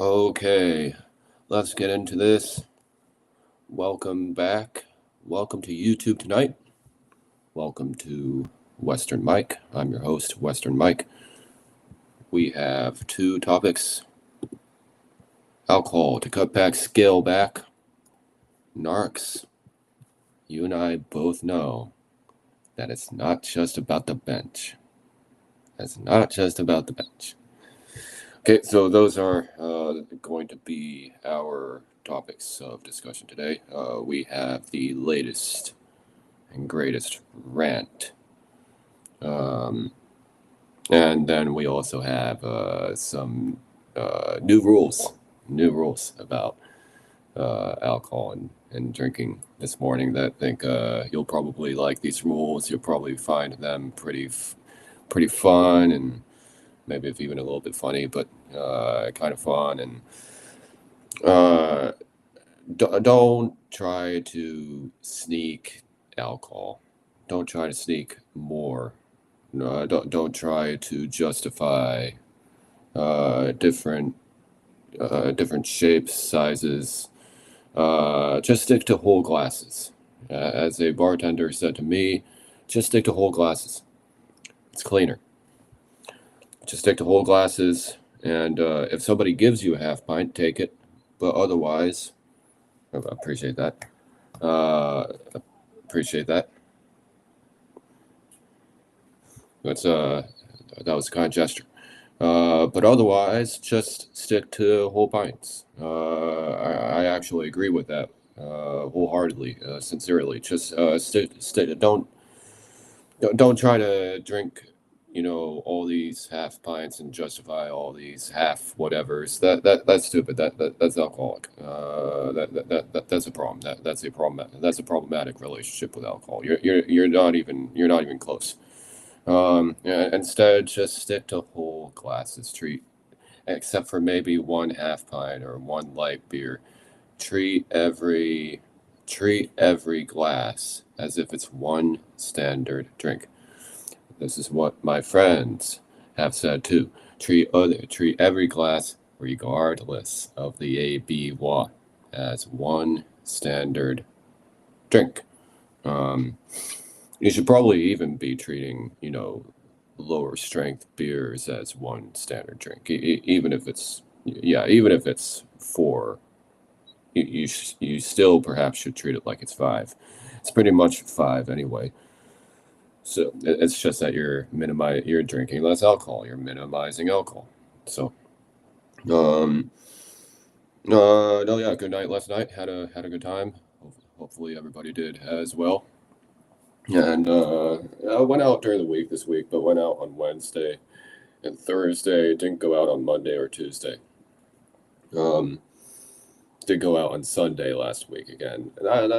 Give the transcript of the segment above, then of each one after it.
Okay, let's get into this. Welcome back. Welcome to YouTube tonight. Welcome to Western Mike. I'm your host, Western Mike. We have two topics: alcohol to cut back, scale back, Narcs. You and I both know that it's not just about the bench. It's not just about the bench. Okay, so those are going to be our topics of discussion today. We have the latest and greatest rant. And then we also have some new rules about alcohol and drinking this morning that I think you'll probably like these rules. You'll probably find them pretty fun and maybe if even a little bit funny, but kind of fun. And don't try to sneak alcohol. Don't try to sneak more. Don't try to justify different shapes, sizes. Just stick to whole glasses. As a bartender said to me, just stick to whole glasses. It's cleaner. Just stick to whole glasses, and if somebody gives you a half pint, take it. But otherwise, I appreciate that. Appreciate that. That was a kind gesture. But otherwise, just stick to whole pints. I actually agree with that wholeheartedly, sincerely. Just stick. Don't try to drink, all these half pints and justify all these half whatevers. That's stupid. That's alcoholic. That's a problem. That's a problem. That's a problematic relationship with alcohol. You're not even close. Instead, just stick to whole glasses. Except for maybe one half pint or one light beer. Treat every glass as if it's one standard drink. This is what my friends have said too. Treat every glass, regardless of the ABY, as one standard drink. You should probably even be treating, lower strength beers as one standard drink, even if it's four. You still perhaps should treat it like it's five. It's pretty much five anyway. So it's just that you're drinking less alcohol. You're minimizing alcohol. So, um, no, yeah, good night last night. Had a good time. Hopefully everybody did as well. And I went out during the week this week, but went out on Wednesday and Thursday. Didn't go out on Monday or Tuesday. Um, did go out on Sunday last week again. But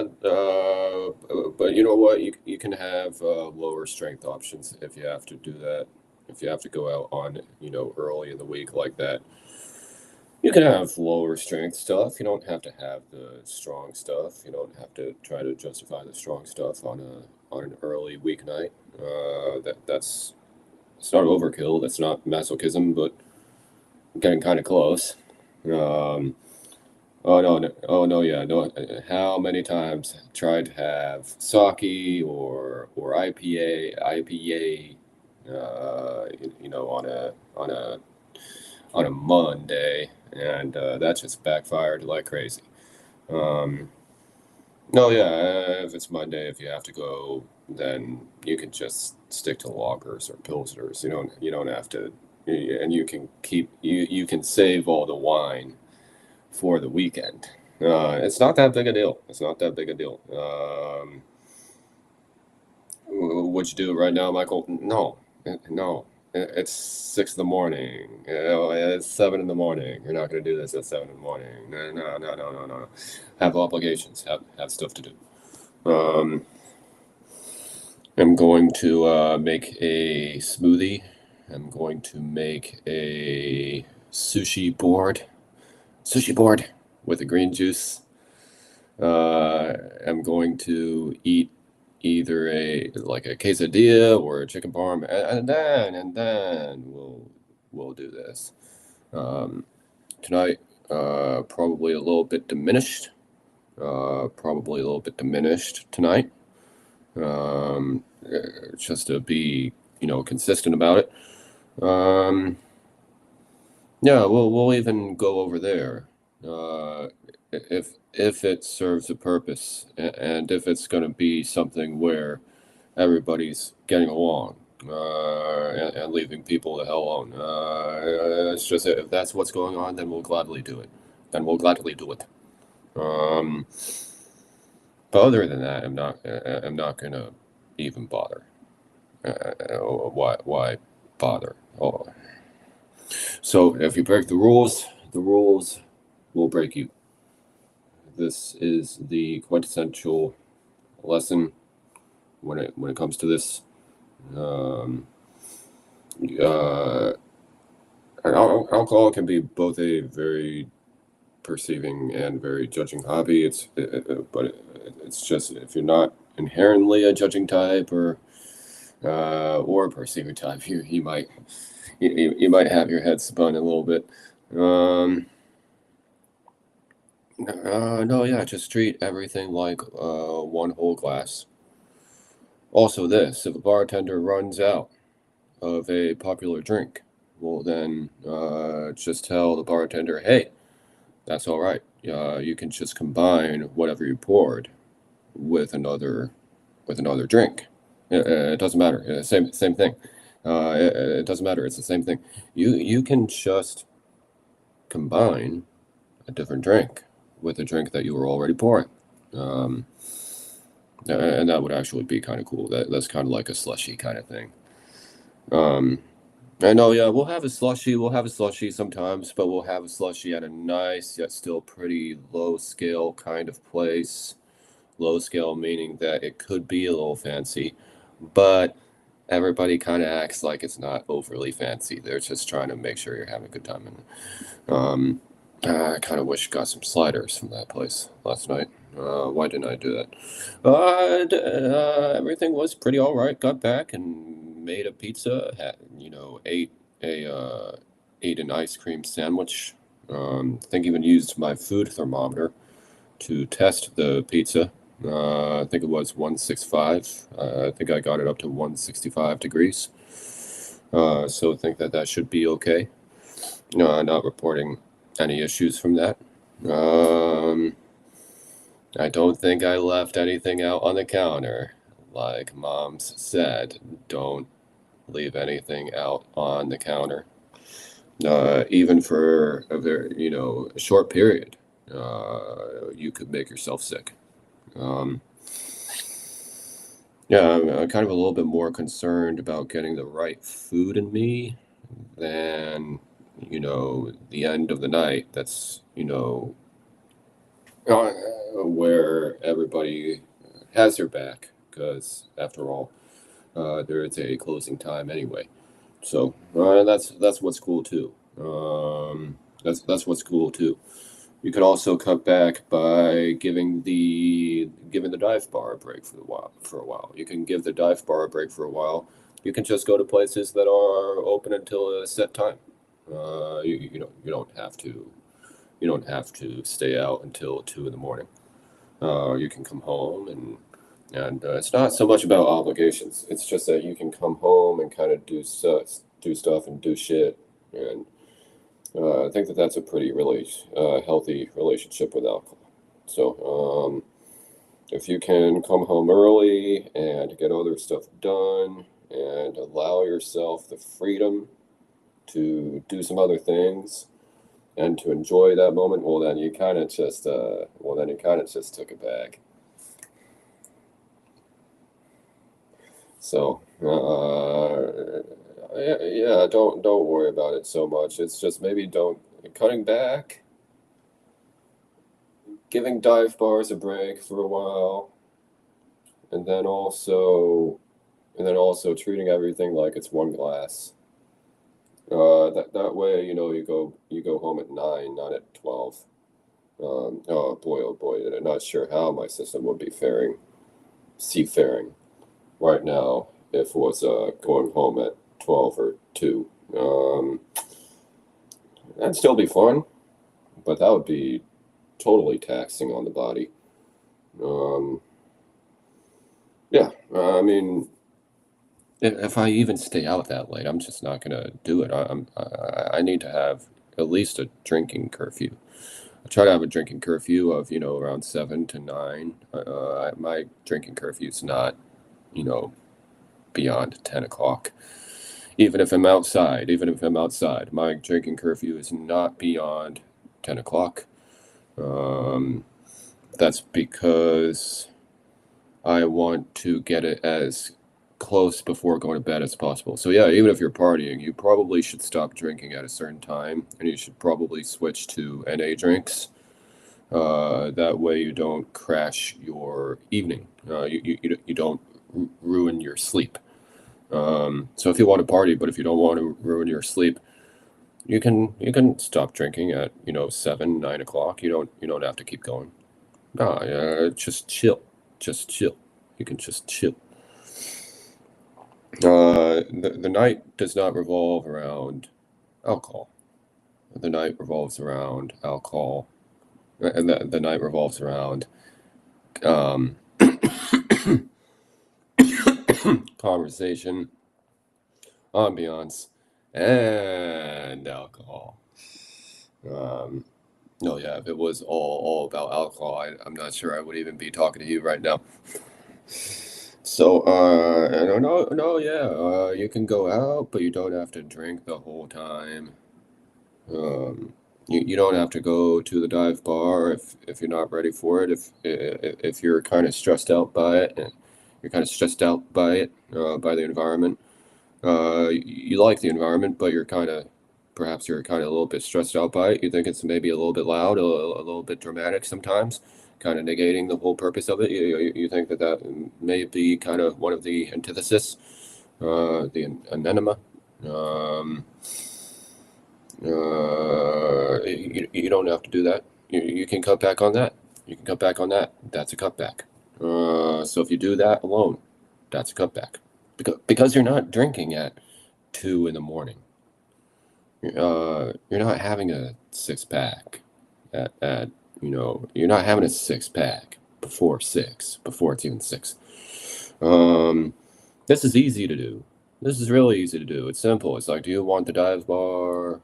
you know what? You can have lower strength options if you have to do that. If you have to go out on early in the week like that, you can have lower strength stuff. You don't have to have the strong stuff. You don't have to try to justify the strong stuff on an early weeknight. That's it's not overkill. That's not masochism, but getting kind of close. Um, Oh no, no, oh no, yeah, no. How many times tried to have sake or IPA, on a Monday, and that just backfired like crazy. Um, no, yeah, if it's Monday, if you have to go, then you can just stick to lagers or pilsners. You don't have to, and you can save all the wine for the weekend. It's not that big a deal. It's not that big a deal. What you do right now, Michael? No, no. It's 6 in the morning. It's 7 in the morning. You're not going to do this at 7 in the morning. No, no, no, no, no, no. Have obligations. Have stuff to do. Um, I'm going to make a smoothie. I'm going to make a sushi board with a green juice. I'm going to eat either a quesadilla or a chicken parm, and then we'll do this. Um, Tonight, probably a little bit diminished. Probably a little bit diminished tonight. Just to be consistent about it. Um, yeah, we'll even go over there. If it serves a purpose, and if it's going to be something where everybody's getting along, and leaving people the hell alone. It's just if that's what's going on, then we'll gladly do it. Um, but other than that, I'm not gonna even bother. Why bother? Oh. So if you break the rules will break you. This is the quintessential lesson when it comes to this. Um, uh, Alcohol can be both a very perceiving and very judging hobby. It's just if you're not inherently a judging type or a perceiving type, you might have your head spun a little bit. Um, no, yeah, just treat everything like one whole glass. Also, this if a bartender runs out of a popular drink, well, then just tell the bartender, hey, that's all right. You can just combine whatever you poured with another drink. It doesn't matter. Same thing. It doesn't matter. It's the same thing. You can just combine a different drink with a drink that you were already pouring. Um, and that would actually be kind of cool. That's kind of like a slushy kind of thing. Um, I know, yeah, we'll have a slushy. We'll have a slushy sometimes, but we'll have a slushy at a nice yet still pretty low scale kind of place. Low scale meaning that it could be a little fancy, but everybody kind of acts like it's not overly fancy. They're just trying to make sure you're having a good time. And I kind of wish I got some sliders from that place last night. Why didn't I do that? Everything was pretty all right. Got back and made a pizza. A ate an ice cream sandwich. I think even used my food thermometer to test the pizza. I think it was 165. I think I got it up to 165 degrees. So I think that should be okay. Not reporting any issues from that. Um, I don't think I left anything out on the counter. Like Mom's said, don't leave anything out on the counter. even for a very, a short period, you could make yourself sick. Um, yeah, I'm kind of a little bit more concerned about getting the right food in me than, the end of the night. That's, where everybody has their back, because after all, there is a closing time anyway. So that's what's cool too. That's what's cool too. You could also cut back by giving the dive bar a break for a while. You can give the dive bar a break for a while. You can just go to places that are open until a set time. You don't have to stay out until 2 in the morning. You can come home, and it's not so much about obligations. It's just that you can come home and kind of do stuff and do shit. And I think that that's a pretty really healthy relationship with alcohol. So if you can come home early and get other stuff done and allow yourself the freedom to do some other things and to enjoy that moment, well, then you kind of just took it back. So yeah, don't worry about it so much. It's just maybe don't cutting back, giving dive bars a break for a while, and then also treating everything like it's one glass. That way, you go home at 9, not at 12. Oh boy, I'm not sure how my system would be seafaring right now if it was going home at 12 or 2. That'd still be fun, but that would be totally taxing on the body. Um, yeah, I mean, if I even stay out that late, I'm just not gonna do it. I need to have at least a drinking curfew. I try to have a drinking curfew of around 7 to 9. My drinking curfew is not you know beyond 10 o'clock. Even if I'm outside, my drinking curfew is not beyond 10 o'clock. Um, that's because I want to get it as close before going to bed as possible. So yeah, even if you're partying, you probably should stop drinking at a certain time, and you should probably switch to NA drinks. That way you don't crash your evening. You don't ruin your sleep. So if you want to party, but if you don't want to ruin your sleep, you can stop drinking at 7, 9 o'clock. You don't have to keep going. No, just chill, just chill. You can just chill. The night does not revolve around alcohol. The night revolves around alcohol, and the night revolves around um, conversation, ambiance, and alcohol. Um, no, yeah, if it was all about alcohol, I'm not sure I would even be talking to you right now. So, no, no, no, yeah, you can go out, but you don't have to drink the whole time. Um, you don't have to go to the dive bar if you're not ready for it. If you're kind of stressed out by it, and you're kind of stressed out by it, by the environment. You like the environment, but perhaps you're kind of a little bit stressed out by it. You think it's maybe a little bit loud, a little bit dramatic sometimes, kind of negating the whole purpose of it. You think that may be kind of one of the antithesis, the anenema. Um, you don't have to do that. You can cut back on that. You can cut back on that. That's a cutback. So if you do that alone, that's a cutback. Because you're not drinking at 2 in the morning. You're not having a six pack at you're not having a six pack before 6, before it's even 6. Um, this is easy to do. This is really easy to do. It's simple. It's like, do you want the dive bar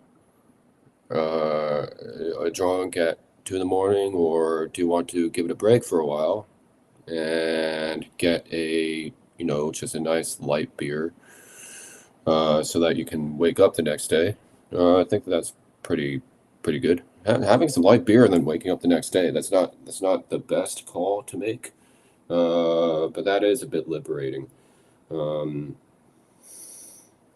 drunk at 2 in the morning, or do you want to give it a break for a while and get just a nice light beer, so that you can wake up the next day I think that's pretty good. Having some light beer and then waking up the next day, that's not the best call to make, but that is a bit liberating. Um,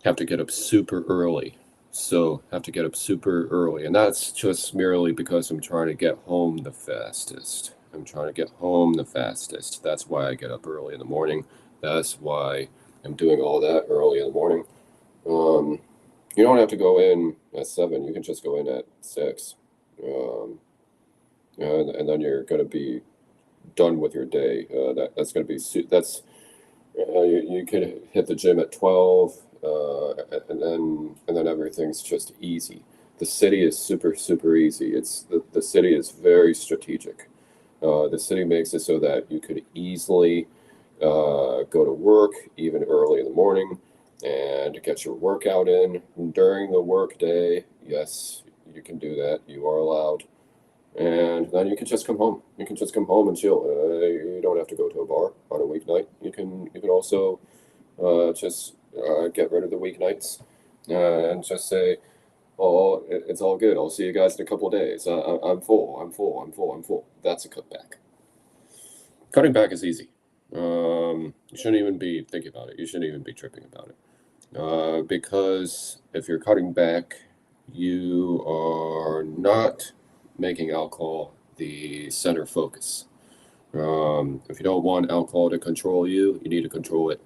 have to get up super early. So have to get up super early. And that's just merely because I'm trying to get home the fastest. I'm trying to get home the fastest. That's why I get up early in the morning. That's why I'm doing all that early in the morning. Um, you don't have to go in at 7. You can just go in at 6. Um, and then you're going to be done with your day. That's going to be, you could hit the gym at 12, and then everything's just easy. The city is super easy. The city is very strategic. The city makes it so that you could easily go to work even early in the morning and get your workout in during the work day. Yes, you can do that. You are allowed. And then you can just come home. You can just come home and chill. You don't have to go to a bar on a weeknight. You can also just get rid of the weeknights and just say, "Oh, it's all good. I'll see you guys in a couple of days. I'm full. I'm full. I'm full. I'm full." That's a cutback. Cutting back is easy. You shouldn't even be thinking about it. You shouldn't even be tripping about it. Because if you're cutting back, you are not making alcohol the center focus. If you don't want alcohol to control you, you need to control it.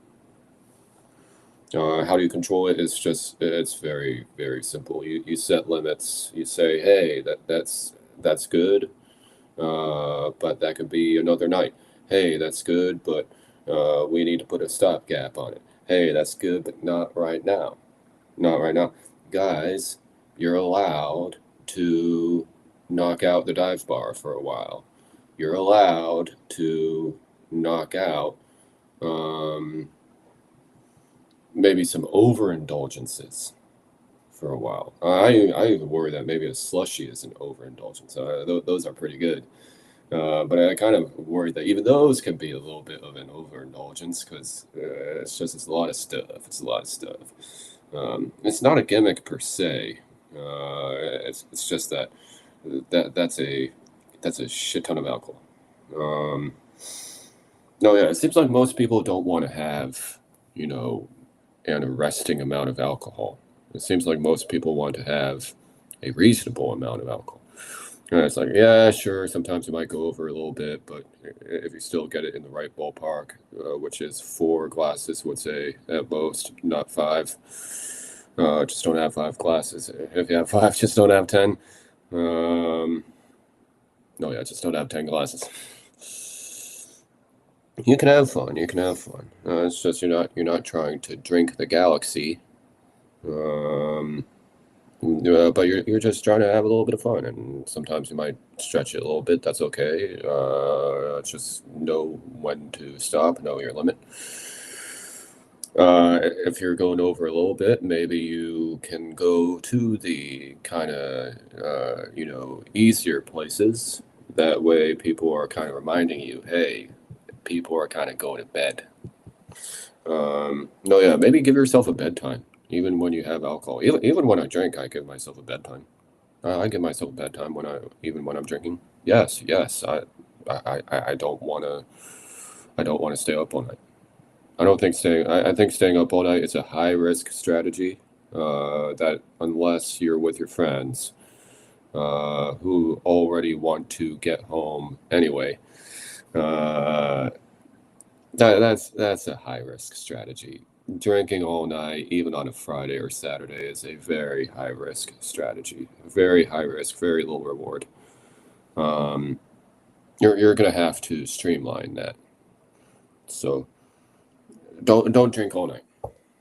How do you control it? It's very simple. You set limits. You say, hey, that's good, but that could be another night. Hey, that's good, but we need to put a stopgap on it. Hey, that's good, but not right now. Not right now. Guys, you're allowed to knock out the dive bar for a while. You're allowed to knock out um, maybe some overindulgences for a while. I even worry that maybe a slushy is an overindulgence. Those are pretty good. But I kind of worry that even those can be a little bit of an overindulgence because it's a lot of stuff. It's a lot of stuff. It's not a gimmick per se. It's just that's a shit ton of alcohol. Um, no, yeah, it seems like most people don't want to have, you know, an arresting amount of alcohol. It seems like most people want to have a reasonable amount of alcohol. And it's like, yeah, sure, sometimes you might go over a little bit, but if you still get it in the right ballpark, which is 4 glasses, would say at most, not 5. Just don't have 5 glasses. If you have 5, just don't have 10. Um, no, yeah, just don't have 10 glasses. You can have fun. You can have fun. It's just you're not trying to drink the galaxy. Um, but you're just trying to have a little bit of fun, and sometimes you might stretch it a little bit. That's okay. Just know when to stop, know your limit. If you're going over a little bit, maybe you can go to the kind of easier places. That way, people are kind of reminding you, hey, people are kind of going to bed. No, yeah, maybe give yourself a bedtime, even when you have alcohol. Even when I drink, I give myself a bedtime. I give myself a bedtime even when I'm drinking. Yes, yes. I don't want to. I don't want to stay up all night. I don't think staying. I think staying up all night is a high risk strategy. That unless you're with your friends, who already want to get home anyway, uh, that's a high risk strategy. Drinking all night, even on a Friday or Saturday, is a very high risk strategy. Very high risk, very low reward. Um, you're gonna have to streamline that. So don't drink all night.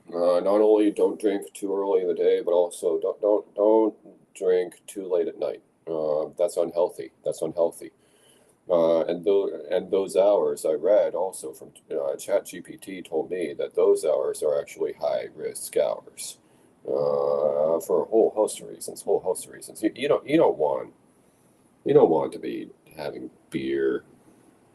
Not only don't drink too early in the day, but also don't drink too late at night. That's unhealthy. That's unhealthy. And those hours I read also from ChatGPT told me that those hours are actually high risk hours for a whole host of reasons. Whole host of reasons. You don't want to be having beer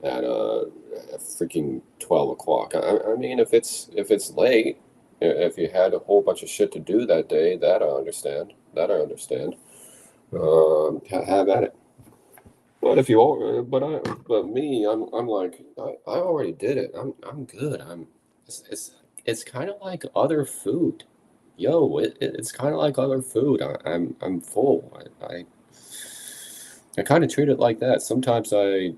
at freaking 12 o'clock. I mean, if it's late, If you had a whole bunch of shit to do that day, that I understand. That I understand. Have at it. But if you are, but me, I'm like, I already did it. I'm good. It's kind of like other food. Yo, it's kind of like other food. I'm full. I kind of treat it like that. Sometimes I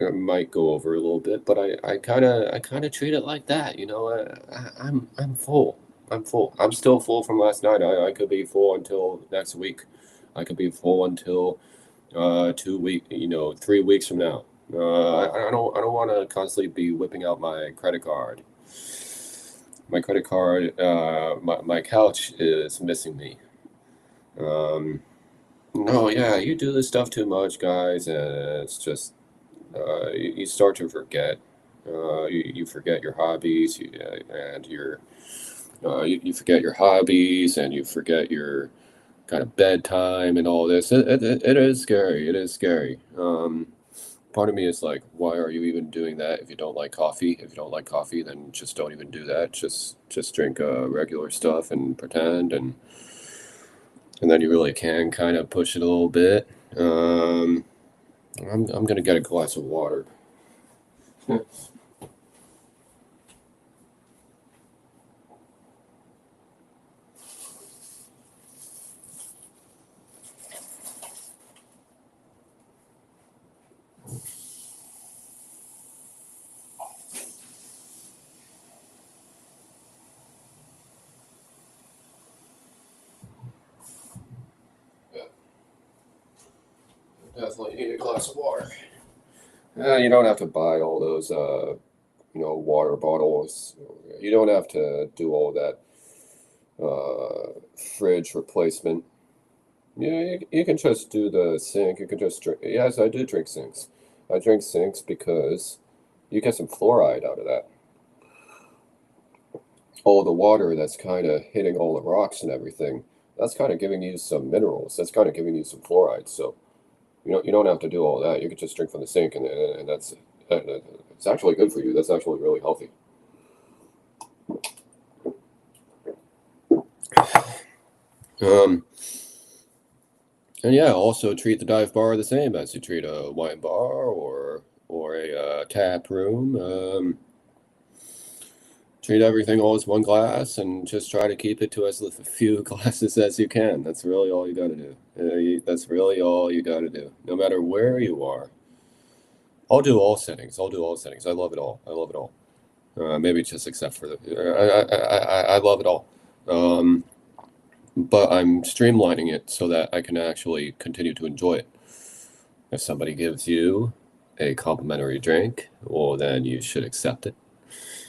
might go over a little bit, but I kind of treat it like that. I'm full. I'm full. I'm still full from last night. I could be full until next week. I could be full until 2 week, 3 weeks from now. I don't want to constantly be whipping out my credit card. My credit card, my couch is missing me. Um, no, yeah, you do this stuff too much, guys, and it's just you start to forget. You forget your hobbies, and you forget your hobbies, and you forget your kind of bedtime and all this. It is scary. It is scary. Part of me is like, why are you even doing that if you don't like coffee? If you don't like coffee, then just don't even do that. Just drink regular stuff and pretend, and then you really can kind of push it a little bit. Um, I'm gonna get a glass of water. Yeah, definitely need a glass of water. You don't have to buy all those, water bottles. You don't have to do all that fridge replacement. Yeah, you can just do the sink. You can just drink. Yes, I do drink sinks. I drink sinks because you get some fluoride out of that. All the water that's kind of hitting all the rocks and everything, that's kind of giving you some minerals. That's kind of giving you some fluoride. So you don't have to do all that. You could just drink from the sink, and it's actually good for you. That's actually really healthy. Um, and yeah, also treat the dive bar the same as you treat a wine bar or a tap room. Treat everything all as one glass and just try to keep it to as few glasses as you can. That's really all you got to do. That's really all you got to do. No matter where you are. I'll do all settings. I'll do all settings. I love it all. I love it all. Maybe just except for the. I love it all. Um, but I'm streamlining it so that I can actually continue to enjoy it. If somebody gives you a complimentary drink, well, then you should accept it.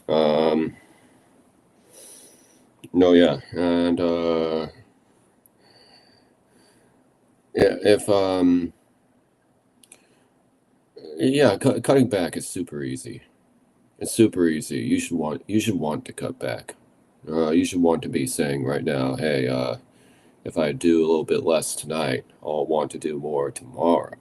Um, no, yeah, and yeah, if yeah, cutting back is super easy. It's super easy. You should want to cut back. You should want to be saying right now, hey, if I do a little bit less tonight, I'll want to do more tomorrow.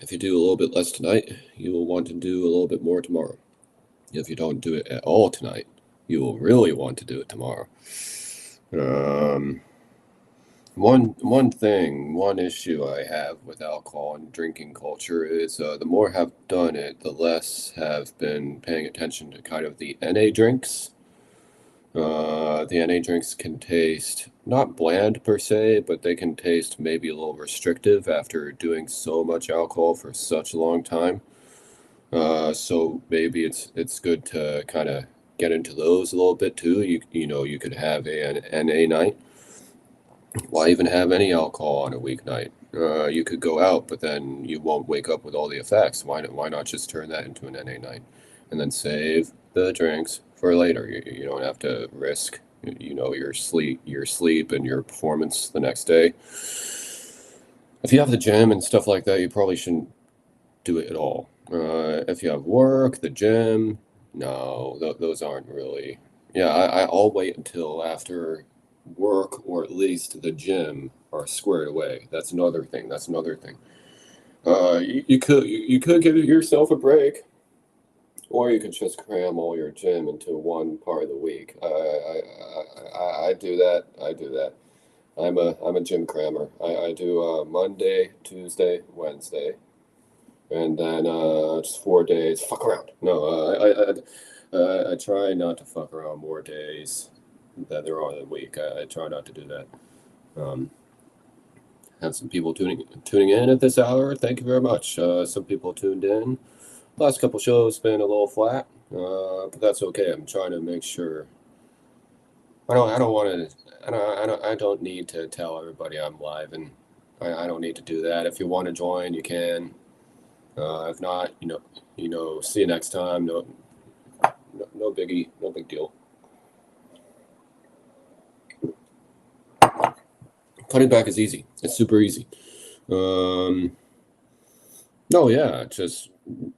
If you do a little bit less tonight, you will want to do a little bit more tomorrow. If you don't do it at all tonight, you will really want to do it tomorrow. Um, one issue I have with alcohol and drinking culture is the more have done it, the less have been paying attention to kind of the NA drinks. The NA drinks can taste not bland per se, but they can taste maybe a little restrictive after doing so much alcohol for such a long time. So maybe it's good to kind of get into those a little bit too. You could have an NA night. Why even have any alcohol on a weeknight? You could go out, but then you won't wake up with all the effects. Why not just turn that into an NA night, and then save the drinks for later? You don't have to risk, your sleep and your performance the next day. If you have the gym and stuff like that, you probably shouldn't do it at all. If you have work, the gym, no, those aren't really. Yeah, I'll wait until after work or at least the gym are squared away. That's another thing. That's another thing. You could give yourself a break, or you could just cram all your gym into one part of the week. I do that. I do that. I'm a gym crammer. I do Monday, Tuesday, Wednesday, and then just 4 days. Fuck around. No, I try not to fuck around more days that there are in the week. I try not to do that. Um, have some people tuning in at this hour. Thank you very much. Some people tuned in. Last couple shows been a little flat, but that's okay. I'm trying to make sure. I don't want to. I don't need to tell everybody I'm live, and I don't need to do that. If you want to join, you can. If not, see you next time. No, no, no biggie, no big deal. Cutting back is easy. It's super easy. Um, no, yeah, just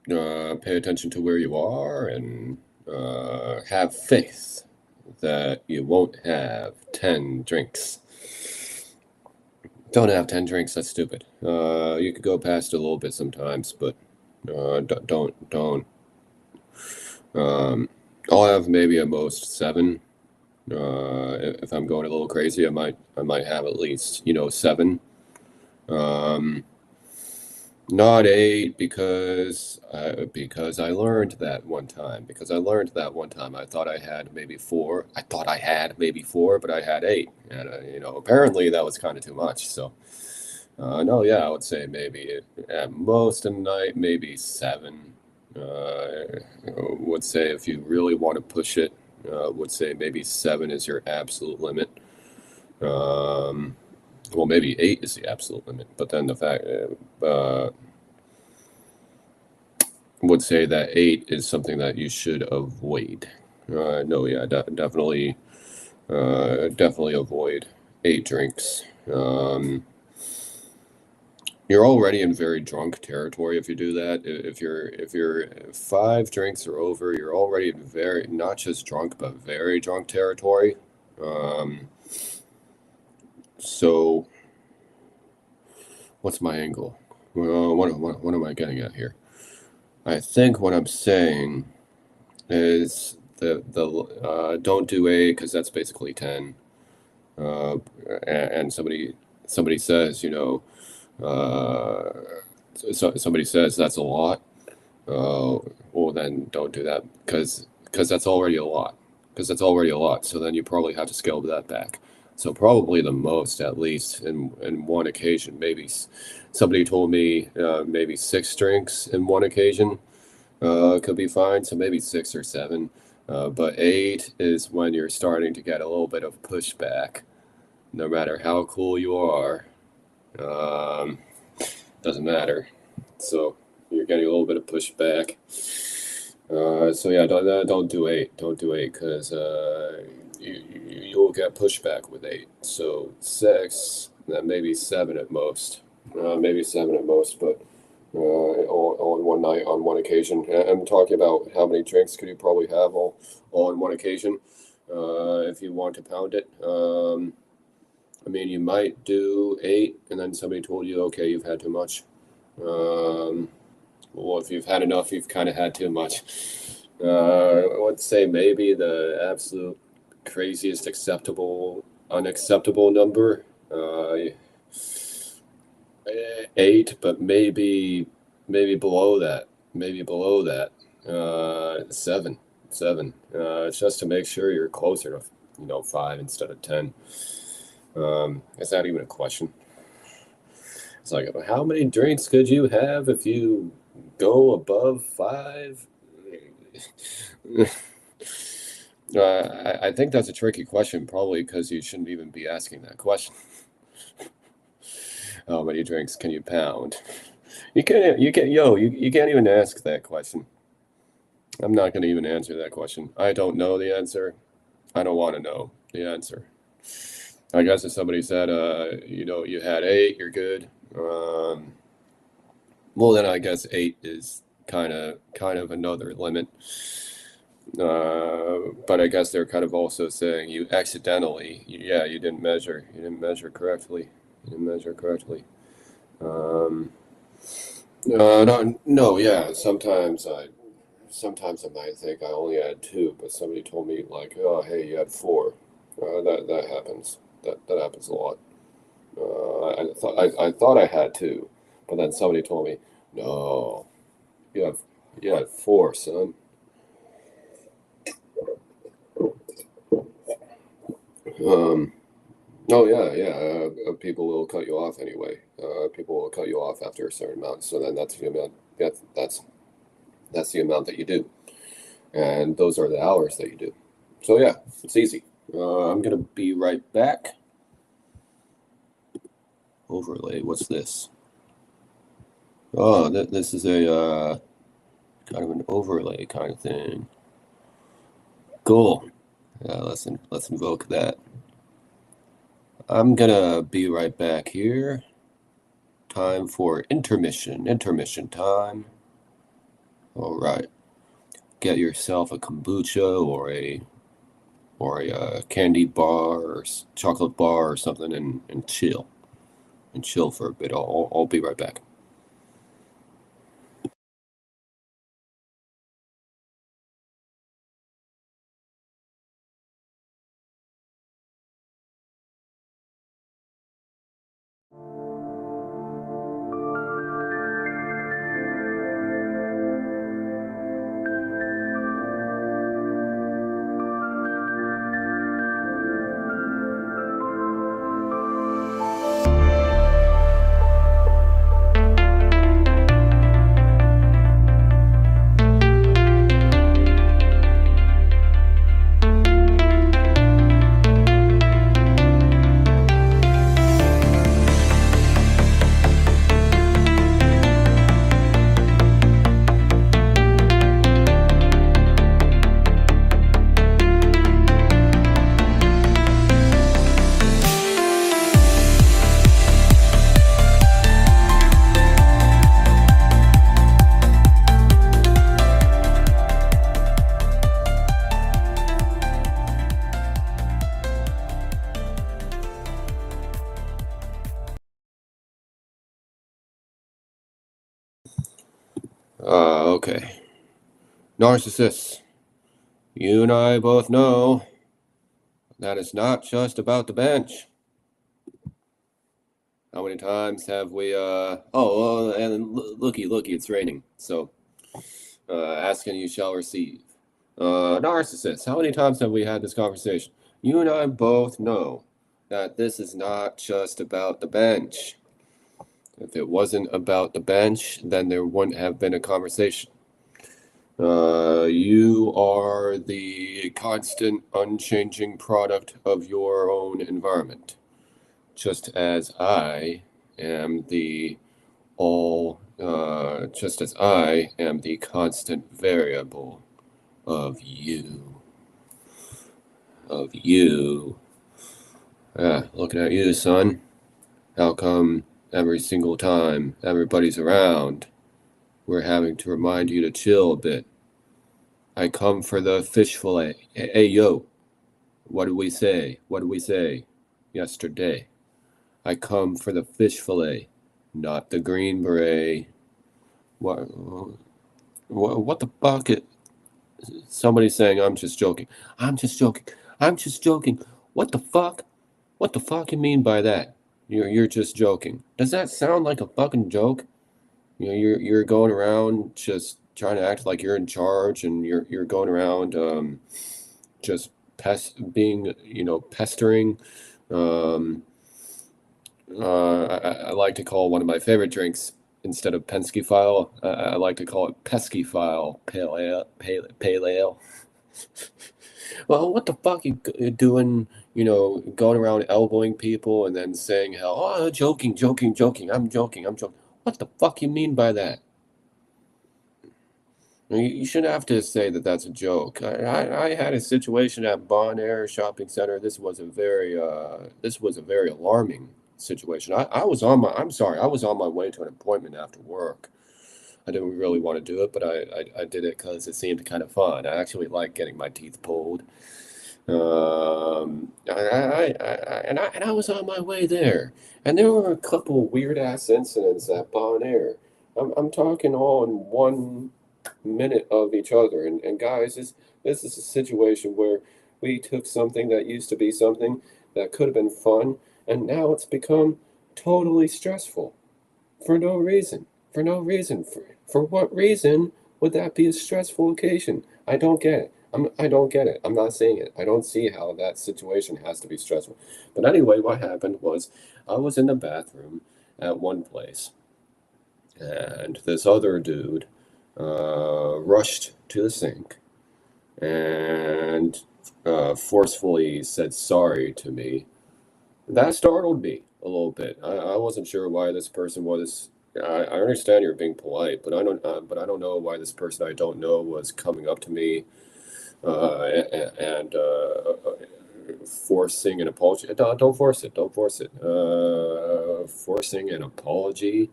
pay attention to where you are and have faith that you won't have 10 drinks. Don't have 10 drinks, that's stupid. You could go past it a little bit sometimes, but don't. Um, I'll have maybe at most 7. If I'm going a little crazy, I might have at least 7. Um, Not 8 because I learned that one time. I thought I had maybe 4. I thought I had maybe 4, but I had 8, and apparently that was kind of too much. So no, yeah, I would say maybe at most a night, maybe 7. Would say if you really want to push it, would say maybe 7 is your absolute limit. Um, well, maybe 8 is the absolute limit, but then the fact would say that 8 is something that you should avoid. No, yeah, definitely avoid 8 drinks. You're already in very drunk territory if you do that. If you're 5 drinks or over, you're already in very not just drunk but very drunk territory. Um, so what's my angle? Well, what am I getting at here? I think what I'm saying is the don't do 8 because that's basically 10. Uh, and somebody says, uh, somebody says that's a lot. Well, then don't do that because that's already a lot. Because that's already a lot. So then you probably have to scale that back. So probably the most, at least in one occasion, maybe somebody told me maybe 6 drinks in one occasion could be fine. So maybe 6 or 7. But 8 is when you're starting to get a little bit of pushback. No matter how cool you are, um, doesn't matter. So you're getting a little bit of pushback. So yeah, don't do 8. Don't do 8 because you'll get pushback with 8. So 6, then maybe 7 at most. Maybe 7 at most, but on one night, on one occasion. I'm talking about how many drinks could you probably have all on one occasion if you want to pound it. I mean, you might do 8, and then somebody told you, okay, you've had too much. Well, if you've had enough, you've kind of had too much. I would say maybe the absolute craziest unacceptable number, 8, but maybe below that. Maybe below that. 7. 7. Just to make sure you're closer to 5 instead of 10. Is that even a question? It's like, how many drinks could you have if you go above 5? I think that's a tricky question, probably because you shouldn't even be asking that question. How many drinks can you pound? You can't even ask that question. I'm not going to even answer that question. I don't know the answer. I don't want to know the answer. I guess if somebody said, you had 8, you're good. Well, then I guess 8 is kind of another limit. But I guess they're kind of also saying you accidentally, you didn't measure correctly. You didn't measure correctly. Um, No, yeah. Sometimes I might think I only had two, but somebody told me like, oh, hey, you had four. That happens. That happens a lot. I thought I had two, but then somebody told me, no, you have you had four, son. Um, oh yeah, yeah. People will cut you off anyway. People will cut you off after a certain amount. So then that's the amount. That's the amount that you do, and those are the hours that you do. So yeah, it's easy. I'm gonna be right back. Overlay. What's this? Oh, this is a kind of an overlay kind of thing. Cool. Let's invoke that. I'm gonna be right back here. Time for intermission. Intermission time. All right. Get yourself a kombucha or a candy bar or chocolate bar or something and chill for a bit. I'll be right back. Okay. Narcissists, you and I both know that it's not just about the bench. How many times have we, and looky, it's raining. So, ask and you shall receive. Narcissists, how many times have we had this conversation? You and I both know that this is not just about the bench. If it wasn't about the bench, then there wouldn't have been a conversation. You are the constant, unchanging product of your own environment, just as I am just as I am the constant variable of you. Of you. Looking at you, son. How come every single time everybody's around, we're having to remind you to chill a bit? I come for the fish fillet. Hey, yo, what did we say? What did we say yesterday? I come for the fish fillet, not the green beret. What the fuck? Somebody's saying I'm just joking. I'm just joking. I'm just joking. What the fuck? What the fuck you mean by that? You're just joking. Does that sound like a fucking joke? You're going around just trying to act like you're in charge, and you're going around just being pestering. Um, I like to call one of my favorite drinks instead of Penske File. I like to call it Pesky File Pale Ale. Well, what the fuck you doing? Going around elbowing people and then saying how, oh, joking, joking, joking. I'm joking. I'm joking. What the fuck you mean by that? You shouldn't have to say that that's a joke. I had a situation at Bon Air Shopping Center. This was a very alarming situation. I'm sorry, I was on my way to an appointment after work. I didn't really want to do it, but I did it because it seemed kind of fun. I actually like getting my teeth pulled. And I was on my way there, and there were a couple weird ass incidents at Bon Air. I'm talking all in 1 minute of each other. And guys, this is a situation where we took something that used to be something that could have been fun, and now it's become totally stressful for no reason. For no reason. For what reason would that be a stressful occasion? I don't get it. I don't get it. I'm not saying it. I don't see how that situation has to be stressful. But anyway, what happened was I was in the bathroom at one place, and this other dude rushed to the sink and forcefully said sorry to me. That startled me a little bit. I wasn't sure why this person was. I understand you're being polite, but I don't know why this person I don't know was coming up to me and forcing an apology. Don't force it. Don't force it. Forcing an apology.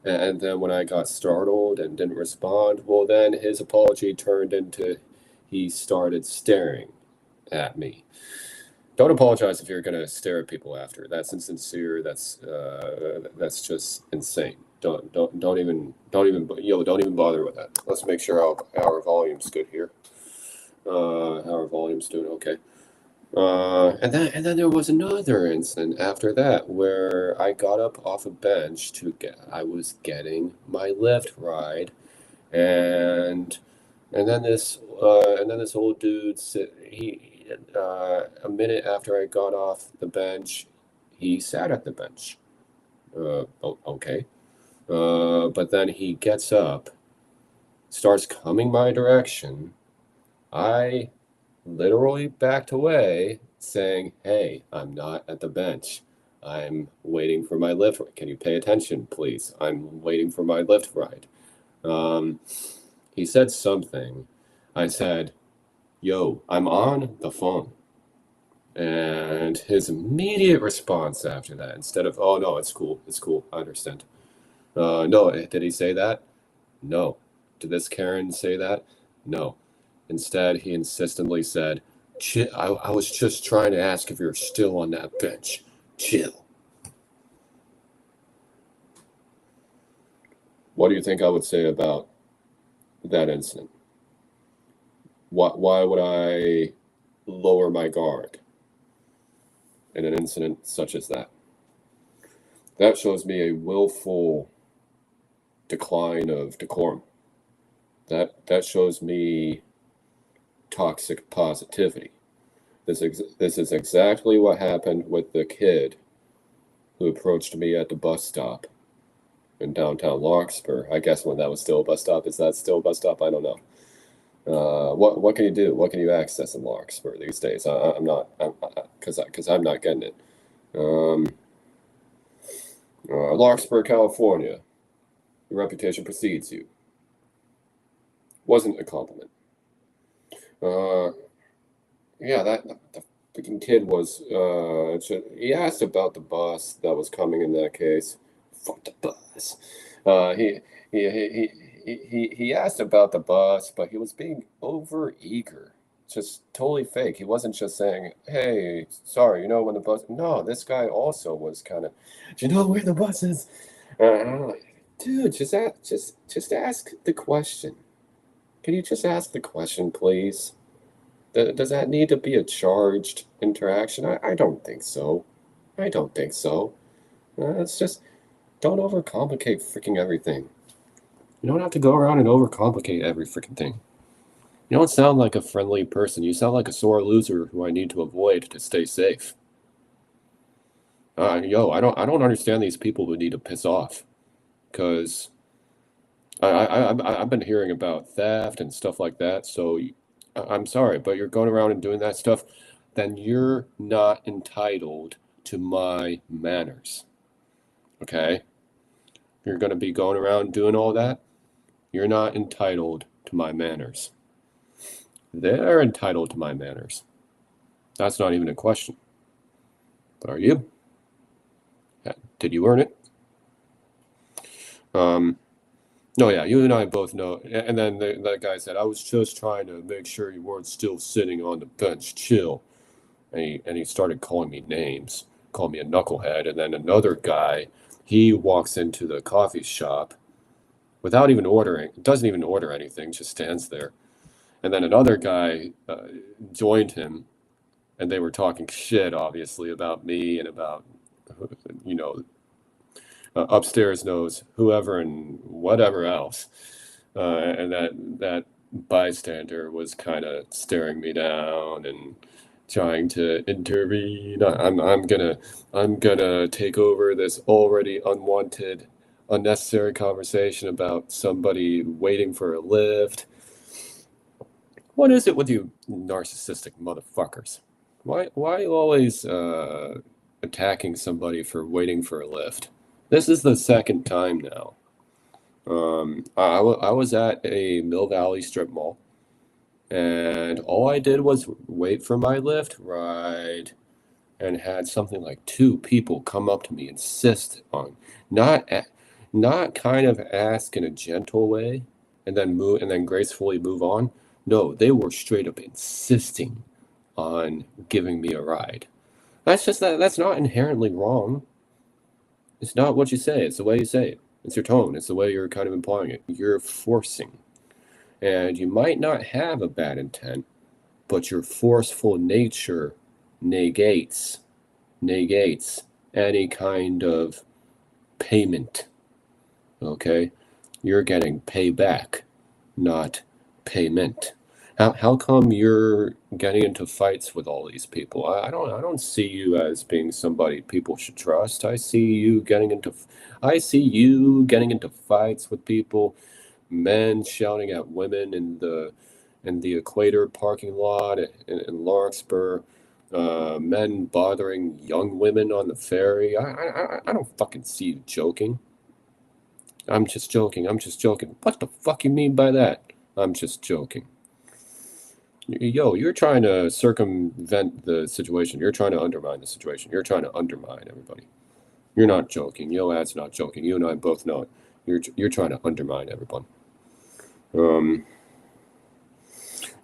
And then when I got startled and didn't respond, well, then his apology turned into he started staring at me. Don't apologize if you're gonna stare at people after. That's insincere. That's just insane. Don't even bother with that. Let's make sure our volume's good here. Our volume's doing okay. And then there was another incident after that where I got up off a bench I was getting my lift ride, and and then this old dude a minute after I got off the bench, he sat at the bench. Okay. But then he gets up, starts coming my direction. I literally backed away, saying, "Hey, I'm not at the bench. I'm waiting for my lift. Can you pay attention, please? I'm waiting for my lift ride." Um, he said something. I said, "Yo, I'm on the phone." And his immediate response after that, instead of, "Oh, no, it's cool, I understand." No, did he say that? No. Did this Karen say that? No. Instead, he insistently said, "Chill. I was just trying to ask if you're still on that bench. Chill." What do you think I would say about that incident? Why would I lower my guard in an incident such as that? That shows me a willful decline of decorum. That shows me toxic positivity. This is exactly what happened with the kid who approached me at the bus stop in downtown Larkspur. I guess when that was still a bus stop. Is that still a bus stop? I don't know. What can you do? What can you access in Larkspur these days? I'm not, because I'm not getting it. Um, Larkspur, California. Your reputation precedes you. Wasn't a compliment. Uh, yeah, the freaking kid was. He asked about the bus that was coming in that case. Fuck the bus. Uh, he he he he asked about the bus, but he was being over eager. Just totally fake. He wasn't just saying, "Hey, sorry, you know when the bus." No, this guy also was kind of. Do you know where the bus is? I'm like, dude, just ask the question. Can you just ask the question, please? Does that need to be a charged interaction? I don't think so. I don't think so. It's just don't overcomplicate freaking everything. You don't have to go around and overcomplicate every freaking thing. You don't sound like a friendly person. You sound like a sore loser who I need to avoid to stay safe. I don't understand these people who need to piss off, because I've been hearing about theft and stuff like that. So I'm sorry, but you're going around and doing that stuff, then you're not entitled to my manners. Okay? You're going to be going around doing all that. You're not entitled to my manners. They're entitled to my manners. That's not even a question. But are you? Did you earn it? No, yeah, you and I both know. And then that guy said, "I was just trying to make sure you weren't still sitting on the bench. Chill." And he started calling me names, called me a knucklehead. And then another guy, he walks into the coffee shop without even ordering. Doesn't even order anything, just stands there. And then another guy joined him, and they were talking shit, obviously, about me and about, you know, upstairs knows whoever and whatever else. And that bystander was kind of staring me down and trying to intervene. I'm gonna take over this already unwanted, unnecessary conversation about somebody waiting for a lift. What is it with you narcissistic motherfuckers? Why are you always attacking somebody for waiting for a lift? This is the second time now. I was at a Mill Valley strip mall, and all I did was wait for my lift ride, and had something like two people come up to me, insist on not not kind of ask in a gentle way, and then move and then gracefully move on. No, they were straight up insisting on giving me a ride. That's not inherently wrong. It's not what you say, it's the way you say it. It's your tone, it's the way you're kind of implying it. You're forcing. And you might not have a bad intent, but your forceful nature negates any kind of payment. Okay? You're getting payback, not payment. How come you're getting into fights with all these people? I don't see you as being somebody people should trust. I see you getting into fights with people, men shouting at women in the Equator parking lot in Lawrenceburg, men bothering young women on the ferry. I don't fucking see you joking. I'm just joking. I'm just joking. What the fuck you mean by that? I'm just joking. Yo, you're trying to circumvent the situation. You're trying to undermine the situation. You're trying to undermine everybody. You're not joking. Yo, ad's not joking. You and I both know it. You're trying to undermine everyone.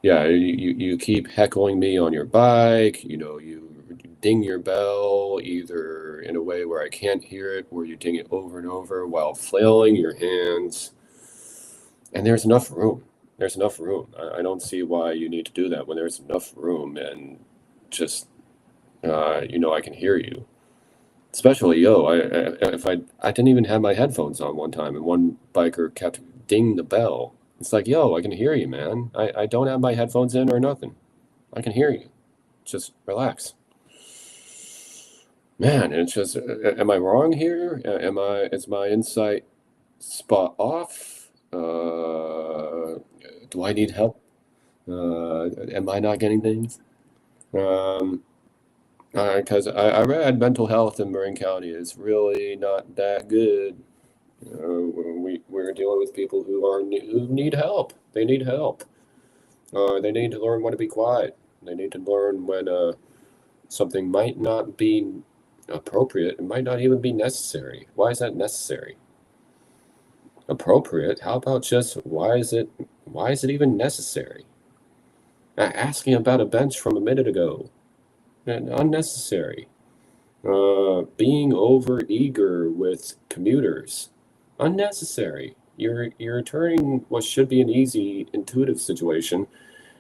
Yeah, you keep heckling me on your bike. You know, you ding your bell either in a way where I can't hear it, or you ding it over and over while flailing your hands. And there's enough room. There's enough room. I don't see why you need to do that when there's enough room and just, I can hear you. Especially, I didn't even have my headphones on one time, and one biker kept ding the bell. It's like, yo, I can hear you, man. I don't have my headphones in or nothing. I can hear you. Just relax. Man, it's just, am I wrong here? Is my insight spot off? Do I need help? Am I not getting things? Because I read mental health in Marin County is really not that good. We're dealing with people who need help. They need help. They need to learn when to be quiet. They need to learn when something might not be appropriate. It might not even be necessary. Why is that necessary? Appropriate? How about just why is it even necessary? Asking about a bench from a minute ago. Unnecessary. Being over eager with commuters. Unnecessary. You're turning what should be an easy, intuitive situation,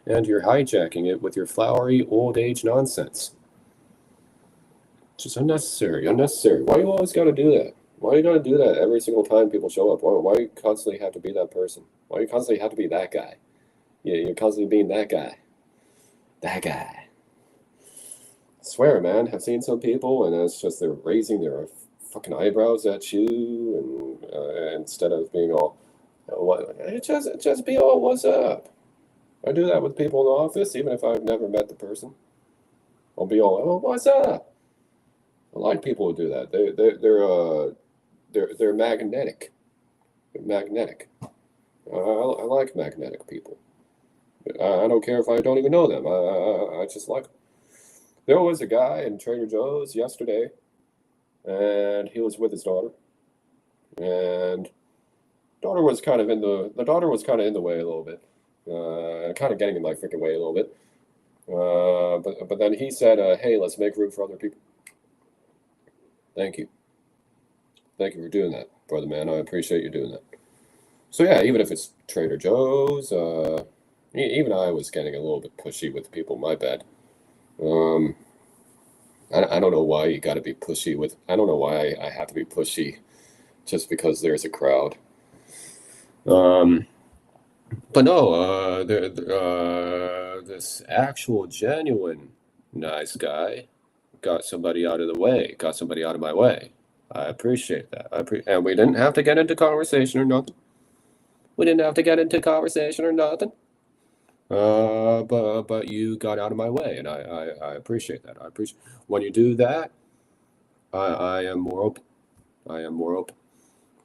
and you're hijacking it with your flowery old age nonsense. Just unnecessary. Unnecessary. Why you always gotta do that? Why you gotta do that every single time people show up? Why you constantly have to be that person? Why you constantly have to be that guy? Yeah, you're constantly being that guy. That guy. I swear, man, I've seen some people, and it's just they're raising their fucking eyebrows at you, and instead of being all, what? Just be all, what's up? I do that with people in the office, even if I've never met the person. I'll be all, oh, what's up? I like people who do that. They're magnetic. They're magnetic. I like magnetic people. I don't care if I don't even know them. I just like them. There was a guy in Trader Joe's yesterday, and he was with his daughter, and the daughter was kind of in the way a little bit, kind of getting in my freaking way a little bit. But then he said, "Hey, let's make room for other people." Thank you for doing that, brother man. I appreciate you doing that. So yeah, even if it's Trader Joe's, even I was getting a little bit pushy with people. My bad. Um, I don't know why you got to be pushy with. I don't know why I have to be pushy just because there's a crowd. Um, but no, this actual genuine nice guy got somebody out of the way, got somebody out of my way. I appreciate that. And we didn't have to get into conversation or nothing. We didn't have to get into conversation or nothing. But you got out of my way, and I appreciate that. I appreciate when you do that. I am more open. I am more open.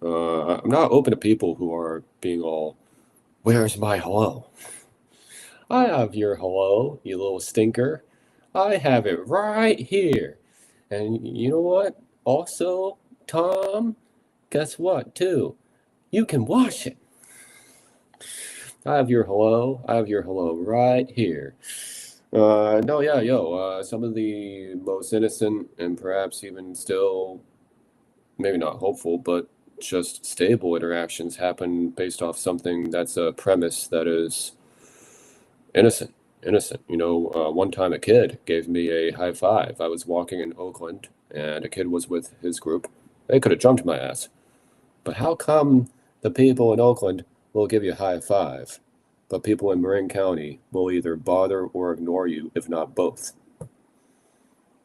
I'm not open to people who are being all, "Where's my hello? I have your hello, you little stinker. I have it right here." And you know what? Also, Tom, guess what, too? You can wash it. I have your hello. I have your hello right here. No, yeah, yo, some of the most innocent and perhaps even still, maybe not hopeful, but just stable interactions happen based off something that's a premise that is innocent. Innocent. One time a kid gave me a high five. I was walking in Oakland and a kid was with his group. They could have jumped my ass. But how come the people in Oakland will give you a high five, but people in Marin County will either bother or ignore you, if not both?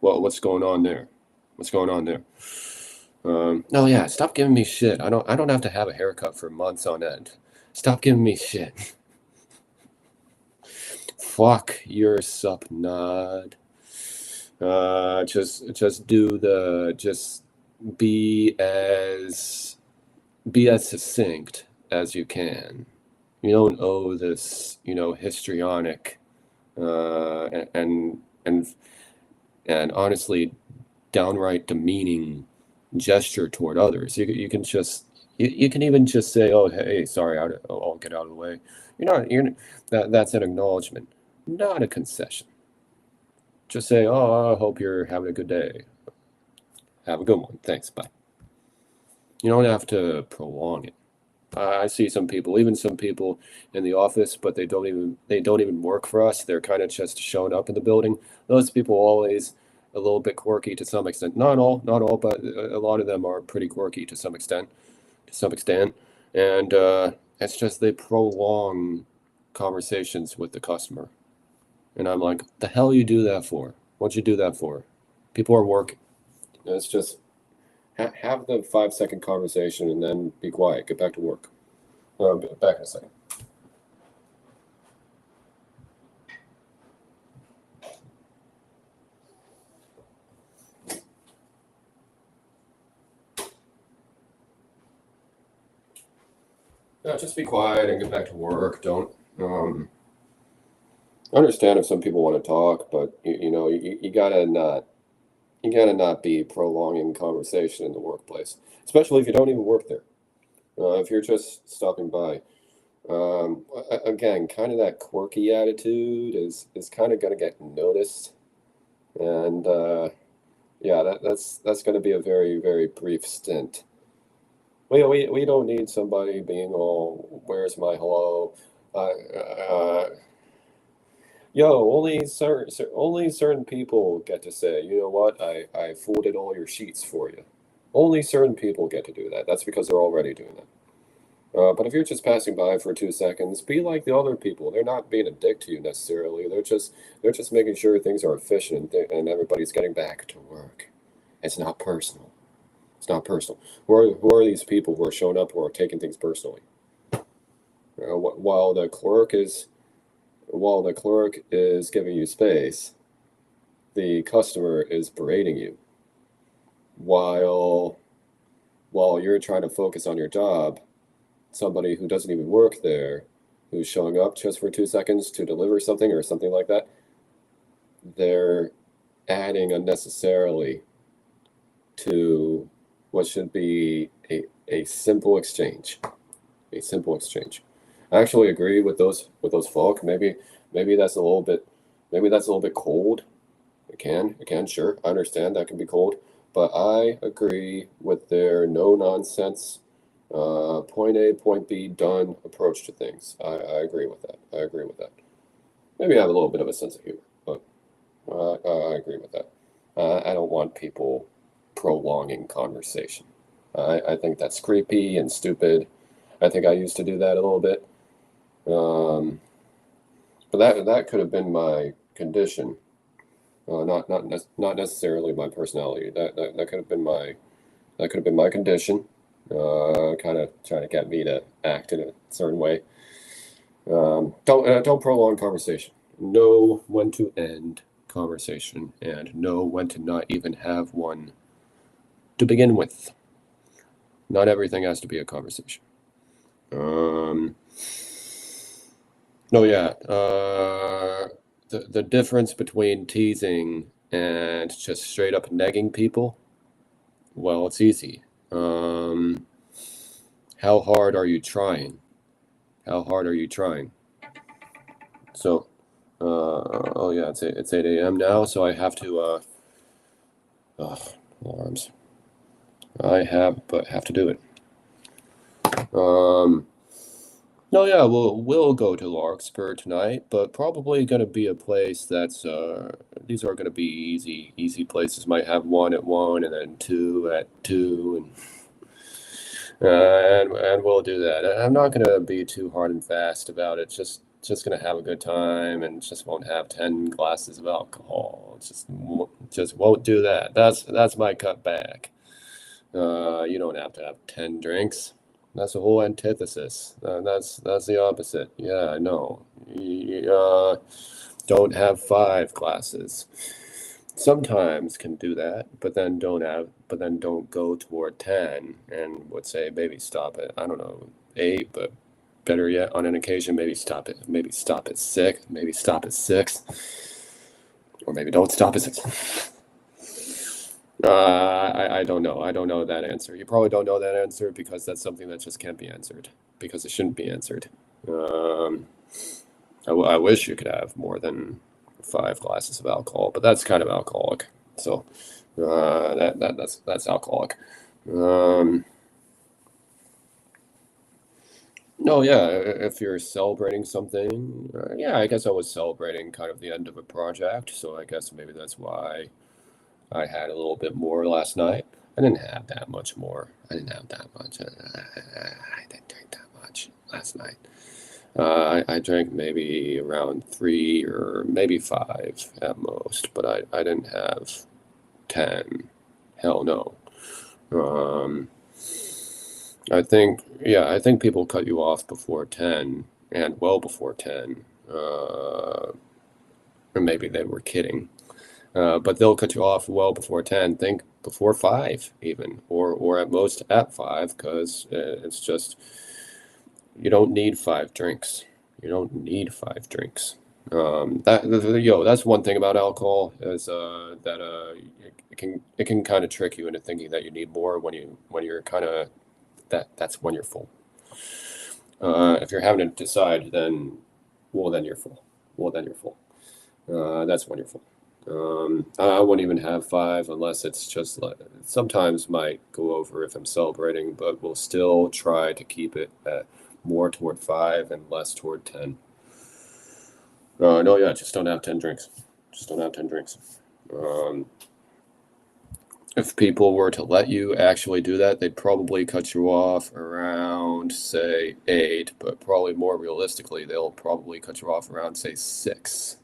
Well, what's going on there? What's going on there? No, yeah, stop giving me shit. I don't have to have a haircut for months on end. Stop giving me shit. Fuck your sup nod. Just be as be as succinct as you can. You don't owe this, histrionic, and and and honestly downright demeaning gesture toward others. You can just you can even just say, "Oh, hey, sorry, I'll get out of the way." That's an acknowledgement, not a concession. Just say, "Oh, I hope you're having a good day. Have a good one. Thanks. Bye." You don't have to prolong it. I see some people, even some people in the office, but they don't even work for us. They're kind of just showing up in the building. Those people always a little bit quirky to some extent. Not all, but a lot of them are pretty quirky to some extent. To some extent, and it's just they prolong conversations with the customer, and I'm like, the hell you do that for? What'd you do that for? People are working. It's just have the 5 second conversation and then be quiet. Get back to work. Back in a second. Yeah, just be quiet and get back to work. Don't. I understand if some people want to talk, but you gotta not be prolonging conversation in the workplace, especially if you don't even work there. If you're just stopping by. Again, kind of that quirky attitude is kind of gonna get noticed, and yeah, that's gonna be a very very brief stint. We don't need somebody being all, "Where's my hello?" Yo, only certain people get to say, "You know what? I folded all your sheets for you." Only certain people get to do that. That's because they're already doing that. But if you're just passing by for 2 seconds, be like the other people. They're not being a dick to you necessarily. They're just making sure things are efficient and everybody's getting back to work. It's not personal. It's not personal. Who are these people who are showing up who are taking things personally? While the clerk is giving you space, the customer is berating you. While while you're trying to focus on your job, somebody who doesn't even work there, who's showing up just for 2 seconds to deliver something or something like that, they're adding unnecessarily to what should be a simple exchange. A simple exchange. I actually agree with those folk. Maybe that's a little bit cold. It can, sure. I understand that can be cold, but I agree with their no nonsense Point A, point B, done approach to things. I agree with that. I agree with that. Maybe I have a little bit of a sense of humor, but I agree with that. I don't want people prolonging conversation. I think that's creepy and stupid. I think I used to do that a little bit. Um, but that could have been my condition, not necessarily my personality. That could have been my condition. Kind of trying to get me to act in a certain way. Don't prolong conversation. Know when to end conversation and know when to not even have one to begin with. Not everything has to be a conversation. Um, no, yeah. The difference between teasing and just straight up negging people, well, it's easy. How hard are you trying? How hard are you trying? So, oh yeah, it's 8 a.m. now, so I have to, alarms. But have to do it. Um, no, yeah, we'll go to Larkspur tonight, but probably gonna be a place that's, these are gonna be easy places. Might have one at 1 and then 2 at 2, and we'll do that. I'm not gonna be too hard and fast about it. Just gonna have a good time and just won't have 10 glasses of alcohol. Just won't do that. That's my cut back. You don't have to have 10 drinks. That's a whole antithesis. That's the opposite. Yeah, I know. Don't have 5 glasses. Sometimes can do that, but then don't go toward 10 and would say maybe stop at, I don't know, 8, but better yet, on an occasion, maybe stop at 6, maybe stop at 6, or maybe don't stop at 6. I don't know. I don't know that answer. You probably don't know that answer because that's something that just can't be answered because it shouldn't be answered. Um, I wish you could have more than 5 glasses of alcohol, but that's kind of alcoholic. So that's alcoholic. Um, no, yeah, if you're celebrating something, yeah, I guess I was celebrating kind of the end of a project, so I guess maybe that's why I had a little bit more last night. I didn't have that much more. I didn't have that much. I didn't drink that much last night. I drank maybe around 3 or maybe 5 at most, but I didn't have 10. Hell no. Um, I think people cut you off before 10 and well before 10. Or maybe they were kidding. But they'll cut you off well before 10, think before 5 even, or at most at 5, because it's just, you don't need 5 drinks. You don't need 5 drinks. That's one thing about alcohol is that it can kind of trick you into thinking that you need more when you're kind of that's when you're full. If you're having to decide, then you're full. Well, then you're full. That's when you're full. I wouldn't even have 5 unless it's just like sometimes might go over if I'm celebrating, but we'll still try to keep it at more toward 5 and less toward 10. No, yeah, just don't have 10 drinks. Just don't have 10 drinks. Um, if people were to let you actually do that, they'd probably cut you off around, say, 8, but probably more realistically, they'll probably cut you off around, say, 6.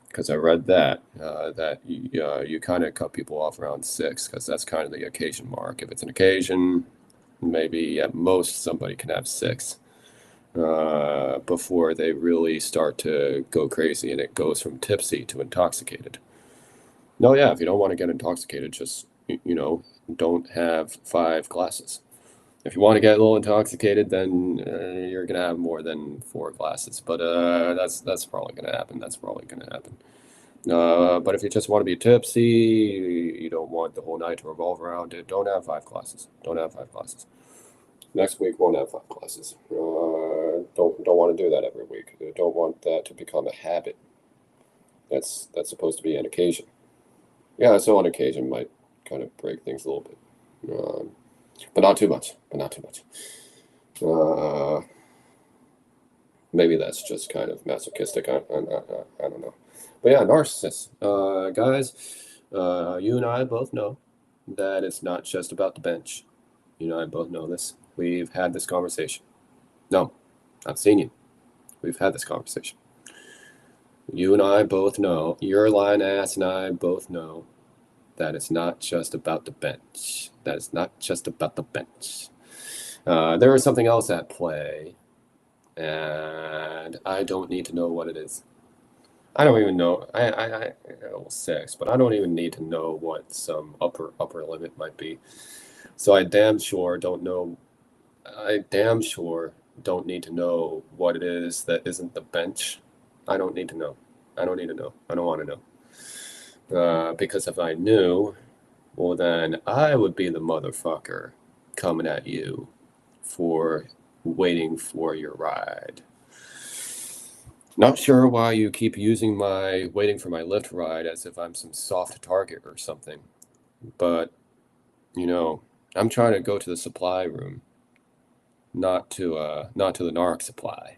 Because I read that you kind of cut people off around 6 because that's kind of the occasion mark. If it's an occasion, maybe at most somebody can have 6 before they really start to go crazy and it goes from tipsy to intoxicated. No, yeah, if you don't want to get intoxicated, just don't have 5 glasses. If you want to get a little intoxicated, then you're gonna have more than 4 glasses. But that's probably gonna happen. That's probably gonna happen. But if you just want to be tipsy, you don't want the whole night to revolve around it. Don't have 5 classes. Don't have 5 classes. Next week won't have 5 classes. Don't want to do that every week. Don't want that to become a habit. That's supposed to be an occasion. Yeah, so on occasion might kind of break things a little bit. but not too much. Maybe that's just kind of masochistic. I don't know. But yeah, narcissists. Guys, you and I both know that it's not just about the bench. You and I both know this. We've had this conversation. No, I've seen you. We've had this conversation. You and I both know, your lying ass and I both know that it's not just about the bench. That it's not just about the bench. There is something else at play, and I don't need to know what it is. I don't even know. I well, sex, but I don't even need to know what some upper limit might be. So I damn sure don't know. I damn sure don't need to know what it is that isn't the bench. I don't need to know. I don't need to know. I don't want to know. Because if I knew, well, then I would be the motherfucker coming at you for waiting for your ride. Not sure why you keep using my waiting for my Lyft ride as if I'm some soft target or something. But, you know, I'm trying to go to the supply room, not to the Narcs supply.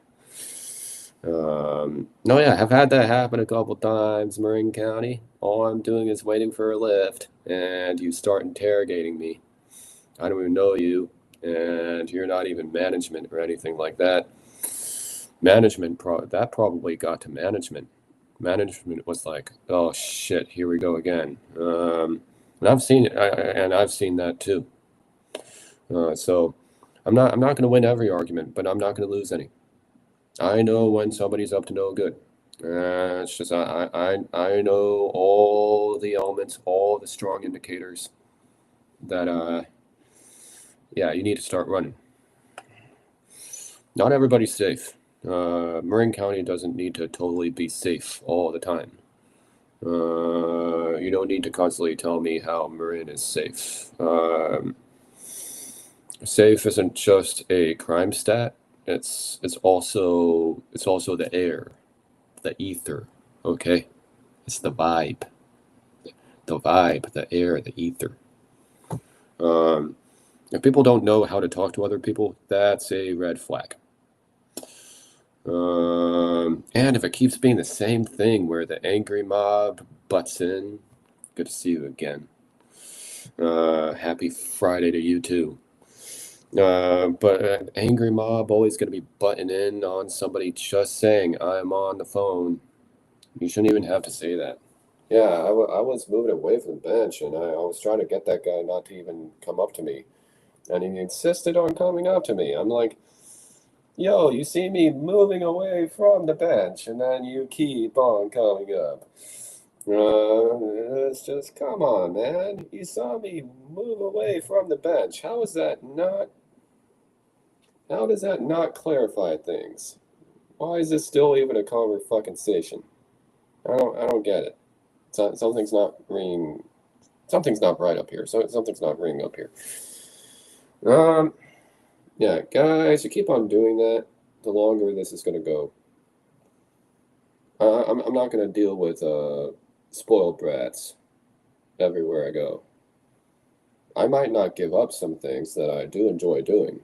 No, yeah, I've had that happen a couple times, Marin County. All I'm doing is waiting for a lift, and you start interrogating me. I don't even know you, and you're not even management or anything like that. Management, that probably got to management. Management was like, oh shit, here we go again. And I've seen it, and I've seen that too. So I'm not going to win every argument, but I'm not going to lose any. I know when somebody's up to no good. It's just I know all the elements, all the strong indicators that yeah, you need to start running. Not everybody's safe. Marin County doesn't need to totally be safe all the time. You don't need to constantly tell me how Marin is safe. Safe isn't just a crime stat. It's also the air, the ether. Okay, it's the vibe, the air, the ether. If people don't know how to talk to other people, that's a red flag. And if it keeps being the same thing where the angry mob butts in, good to see you again. Happy Friday to you too. But an angry mob always going to be butting in on somebody just saying, I'm on the phone. You shouldn't even have to say that. Yeah, I was moving away from the bench, and I was trying to get that guy not to even come up to me. And he insisted on coming up to me. I'm like, yo, you see me moving away from the bench, and then you keep on coming up. It's just, come on, man. You saw me move away from the bench. How does that not clarify things? Why is this still even a conversation? I don't get it. Something's not ringing. Something's not right up here. So something's not ringing up here. Yeah, guys, you keep on doing that, the longer this is going to go. I'm not going to deal with spoiled brats everywhere I go. I might not give up some things that I do enjoy doing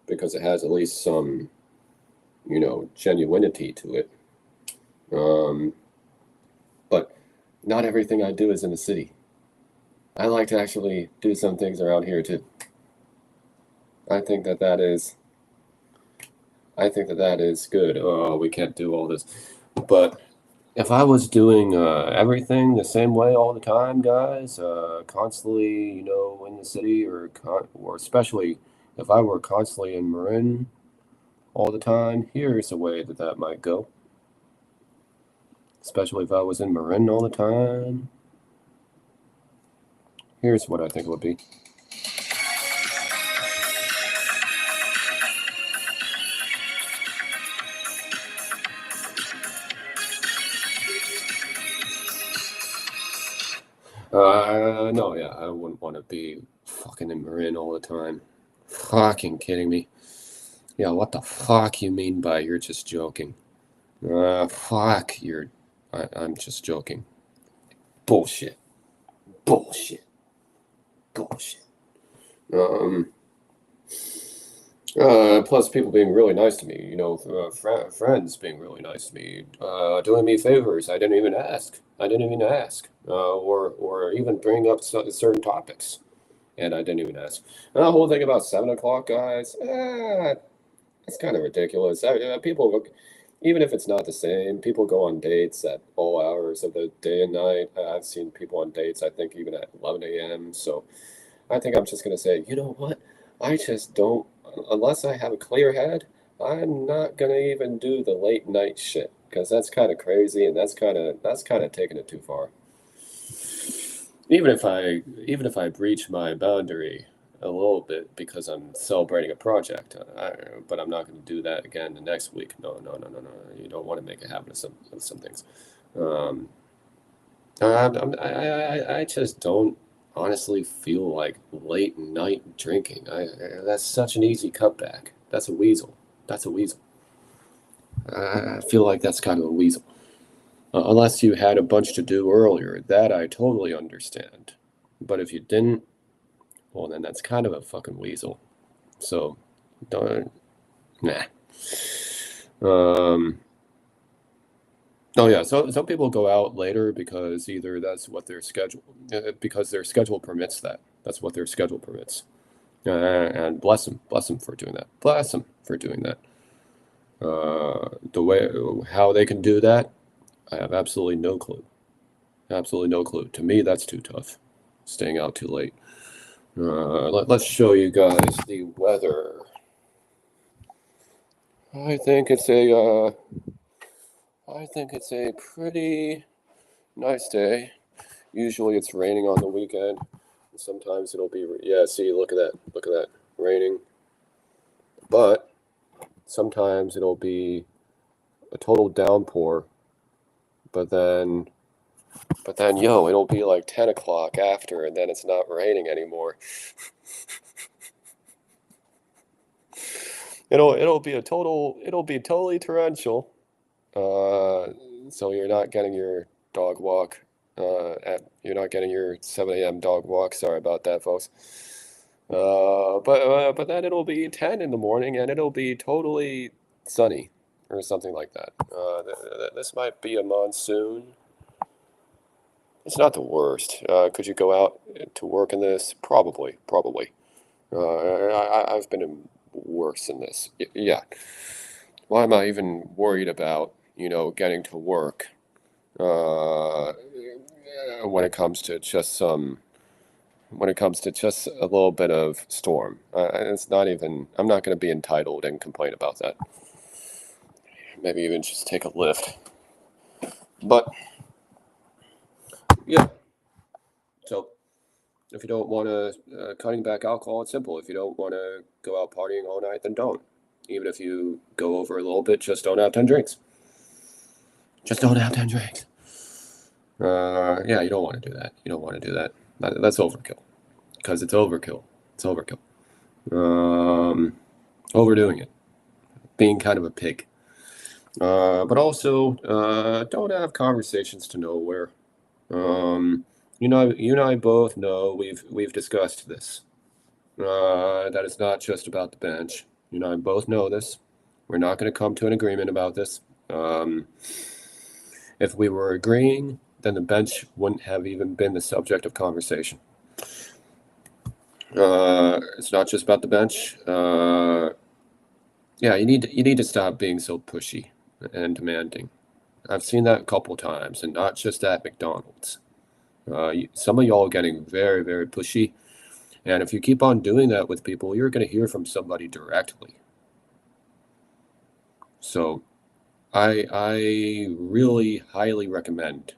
because it has at least some, genuinity to it. But not everything I do is in the city. I like to actually do some things around here too. I think that is good. Oh, we can't do all this. But if I was doing everything the same way all the time, guys, constantly, in the city, or especially if I were constantly in Marin all the time, here's a way that might go. Especially if I was in Marin all the time. Here's what I think it would be. No, yeah, I wouldn't want to be fucking in Marin all the time. Fucking kidding me. Yeah, what the fuck you mean by you're just joking? Fuck, I'm just joking. Bullshit. Um, Plus, people being really nice to me, friends being really nice to me, doing me favors I didn't even ask. Or even bring up certain topics, and I didn't even ask. And the whole thing about 7 o'clock, guys, it's kind of ridiculous. Even if it's not the same, people go on dates at all hours of the day and night. I've seen people on dates, I think, even at 11 a.m. So I think I'm just going to say, you know what? I just don't, unless I have a clear head, I'm not going to even do the late night shit because that's kind of crazy and that's kind of taking it too far. Even if I breach my boundary a little bit because I'm celebrating a project, but I'm not going to do that again the next week. No, no, no, no, no. You don't want to make a habit of some things. Um, I just don't honestly feel like late night drinking. That's such an easy cutback. That's a weasel. That's a weasel. I feel like that's kind of a weasel. Unless you had a bunch to do earlier, that I totally understand. But if you didn't, well, then that's kind of a fucking weasel. So, don't, nah. Um, oh yeah, so some people go out later because either that's what because their schedule permits that. That's what their schedule permits. And bless them for doing that. Bless them for doing that. The way how they can do that, I have absolutely no clue. Absolutely no clue. To me, that's too tough. Staying out too late. Let's show you guys the weather. I think it's a I think it's a pretty nice day. Usually it's raining on the weekend. Sometimes it'll be yeah. See, look at that, raining. But sometimes it'll be a total downpour. But then yo, it'll be like 10 o'clock after, and then it's not raining anymore. It'll be totally torrential. So you're not getting your dog walk. You're not getting your 7 a.m. dog walk. Sorry about that, folks. But then it'll be 10 in the morning, and it'll be totally sunny, or something like that. This might be a monsoon. It's not the worst. Could you go out to work in this? Probably, probably. I've been in worse than this. Yeah. Why am I even worried about, getting to work uh, when it comes to just a little bit of storm? It's not even, I'm not going to be entitled and complain about that. Maybe even just take a lift. But, yeah. So, if you don't want to, cutting back alcohol, it's simple. If you don't want to go out partying all night, then don't. Even if you go over a little bit, just don't have 10 drinks. Just don't have 10 drinks. Yeah, you don't want to do that. You don't want to do that. That's overkill. Because it's overkill. It's overkill. Overdoing it. Being kind of a pig. But also, don't have conversations to nowhere. You and I both know we've discussed this. That it's not just about the bench. You and I both know this. We're not going to come to an agreement about this. If we were agreeing, then the bench wouldn't have even been the subject of conversation. It's not just about the bench. Yeah, you need to stop being so pushy and demanding. I've seen that a couple times, and not just at McDonald's. Some of y'all are getting very, very pushy, and if you keep on doing that with people, you're going to hear from somebody directly. So, I really highly recommend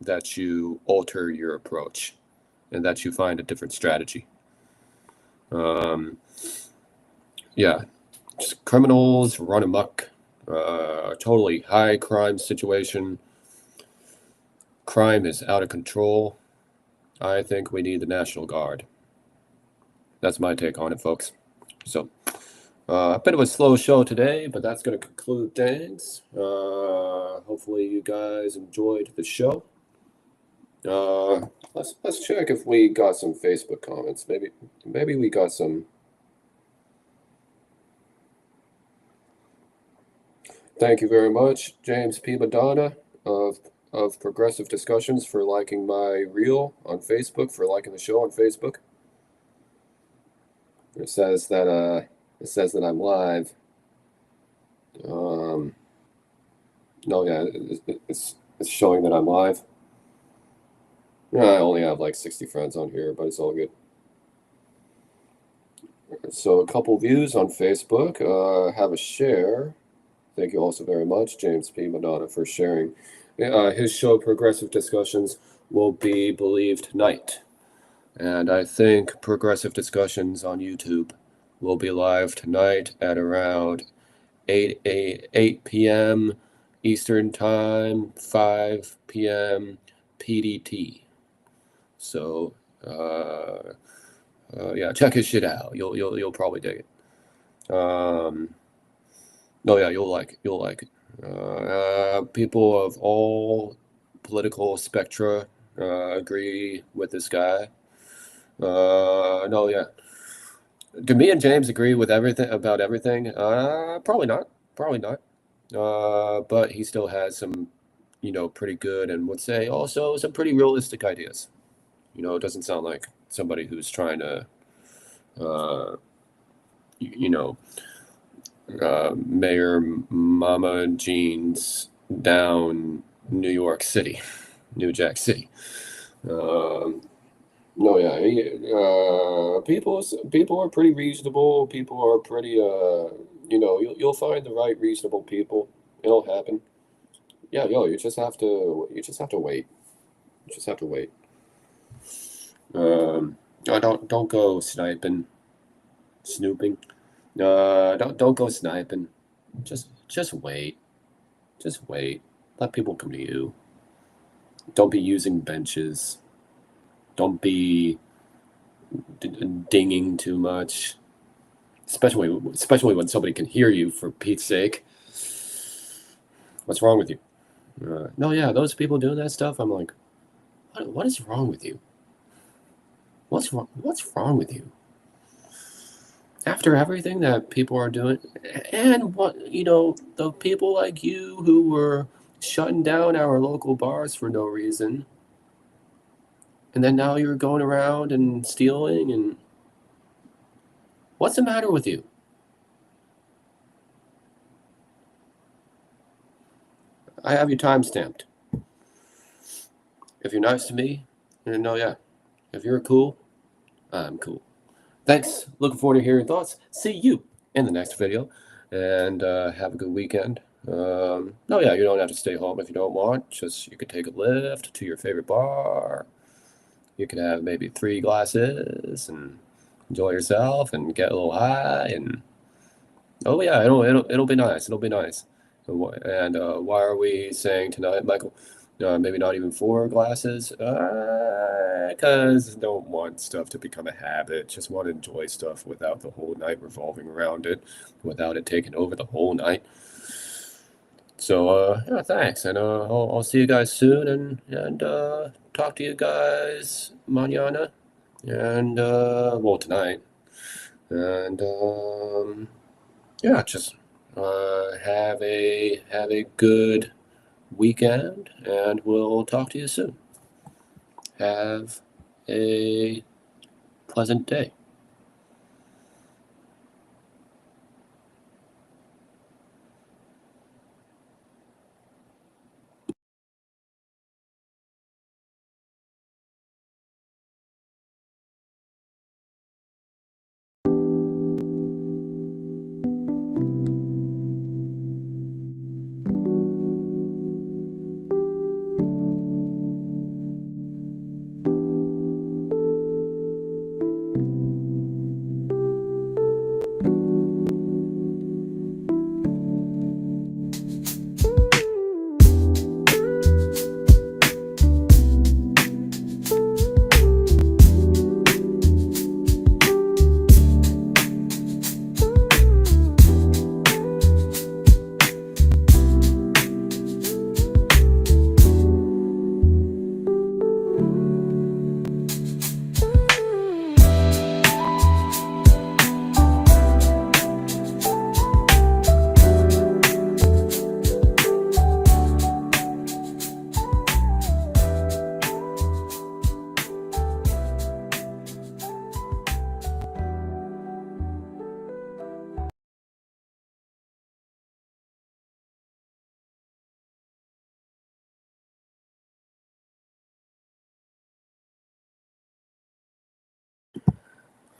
that you alter your approach and that you find a different strategy. Yeah, just criminals run amok, totally high crime situation. Crime is out of control. I think we need the National Guard. That's my take on it, folks. So, a bit of a slow show today, but that's going to conclude things. Hopefully, you guys enjoyed the show. Uh, let's check if we got some Facebook comments. Maybe we got some. Thank you very much, James P. Madonna of Progressive Discussions for liking my reel on Facebook, for liking the show on Facebook. It says that I'm live. Um, no, yeah, it's showing that I'm live. Yeah, I only have like 60 friends on here, but it's all good. So a couple views on Facebook. Have a share. Thank you also very much, James P. Madonna, for sharing. His show, Progressive Discussions, will be believed tonight. And I think Progressive Discussions on YouTube will be live tonight at around 8 p.m. Eastern Time, 5 p.m. PDT. So, yeah, check his shit out. You'll probably dig it. No, yeah, you'll like it. You'll like it. People of all political spectra agree with this guy. No, yeah. Do me and James agree with everything about everything? Probably not. Probably not. But he still has some, pretty good and would say also some pretty realistic ideas. It doesn't sound like somebody who's trying to, uh, you know, Mayor Mama Jeans down New York City, New Jack City. Um, no, yeah, people are pretty reasonable. People are pretty, you'll find the right reasonable people. It'll happen. Yeah, yo, you just have to wait. You just have to wait. No, don't go sniping, snooping. Don't go sniping. Just wait. Just wait. Let people come to you. Don't be using benches. Don't be dinging too much. Especially when somebody can hear you, for Pete's sake. What's wrong with you? No, yeah, those people doing that stuff, I'm like, what is wrong with you? What's wrong? What's wrong with you? After everything that people are doing, and the people like you who were shutting down our local bars for no reason, and then now you're going around and stealing, and what's the matter with you? I have your time stamped. If you're nice to me, no, yeah. If you're cool, I'm cool. Thanks. Looking forward to hearing your thoughts. See you in the next video, and have a good weekend. No, yeah, you don't have to stay home if you don't want. Just you could take a lift to your favorite bar. You could have maybe 3 glasses and enjoy yourself and get a little high. And oh yeah, it'll be nice. It'll be nice. And why are we saying tonight, Michael? Maybe not even 4 glasses, because don't want stuff to become a habit. Just want to enjoy stuff without the whole night revolving around it, without it taking over the whole night. So yeah, thanks, and I'll see you guys soon, and talk to you guys mañana, and well, tonight, and yeah, just have a good weekend, and we'll talk to you soon. Have a pleasant day.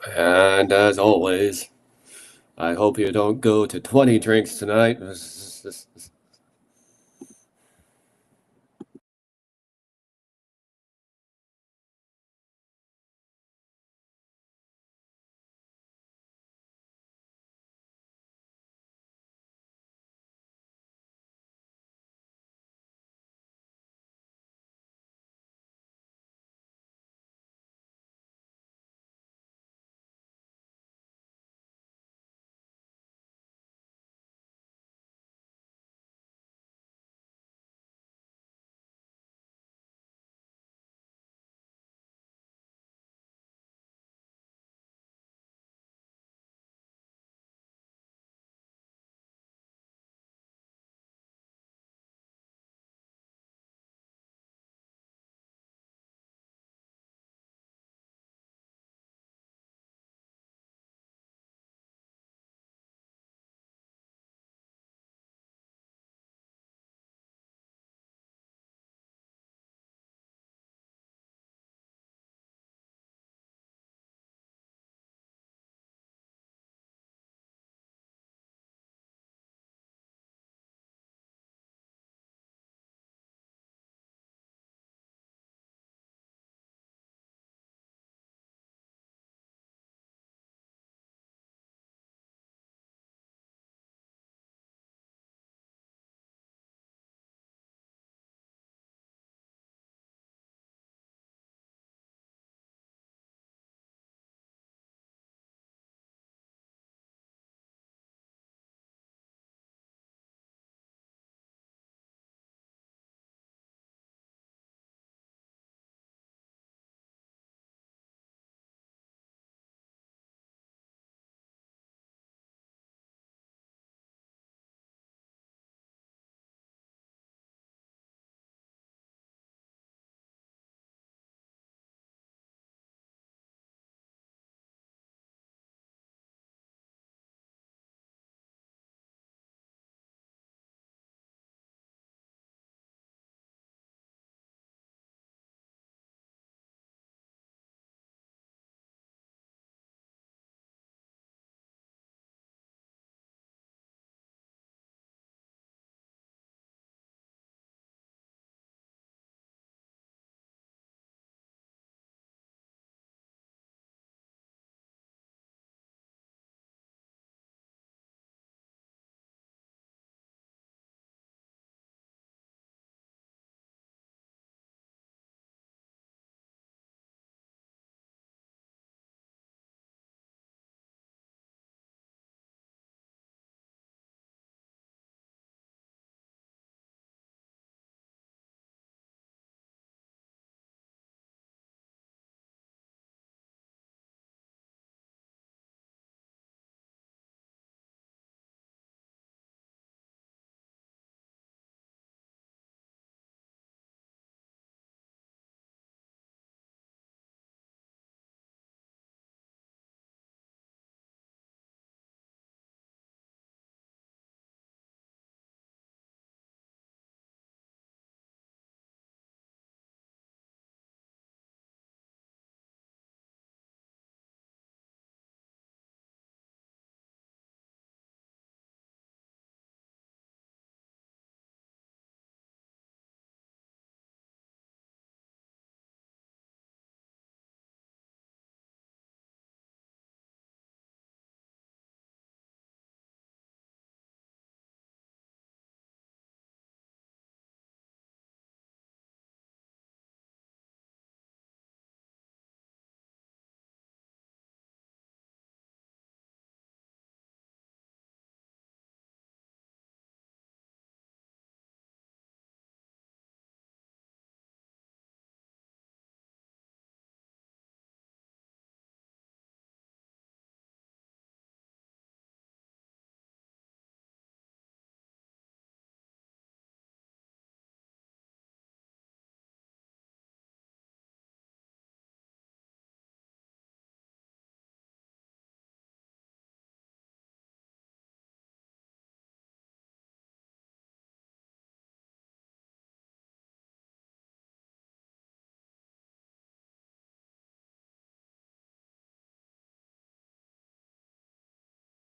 And as always, I hope you don't go to 20 drinks tonight.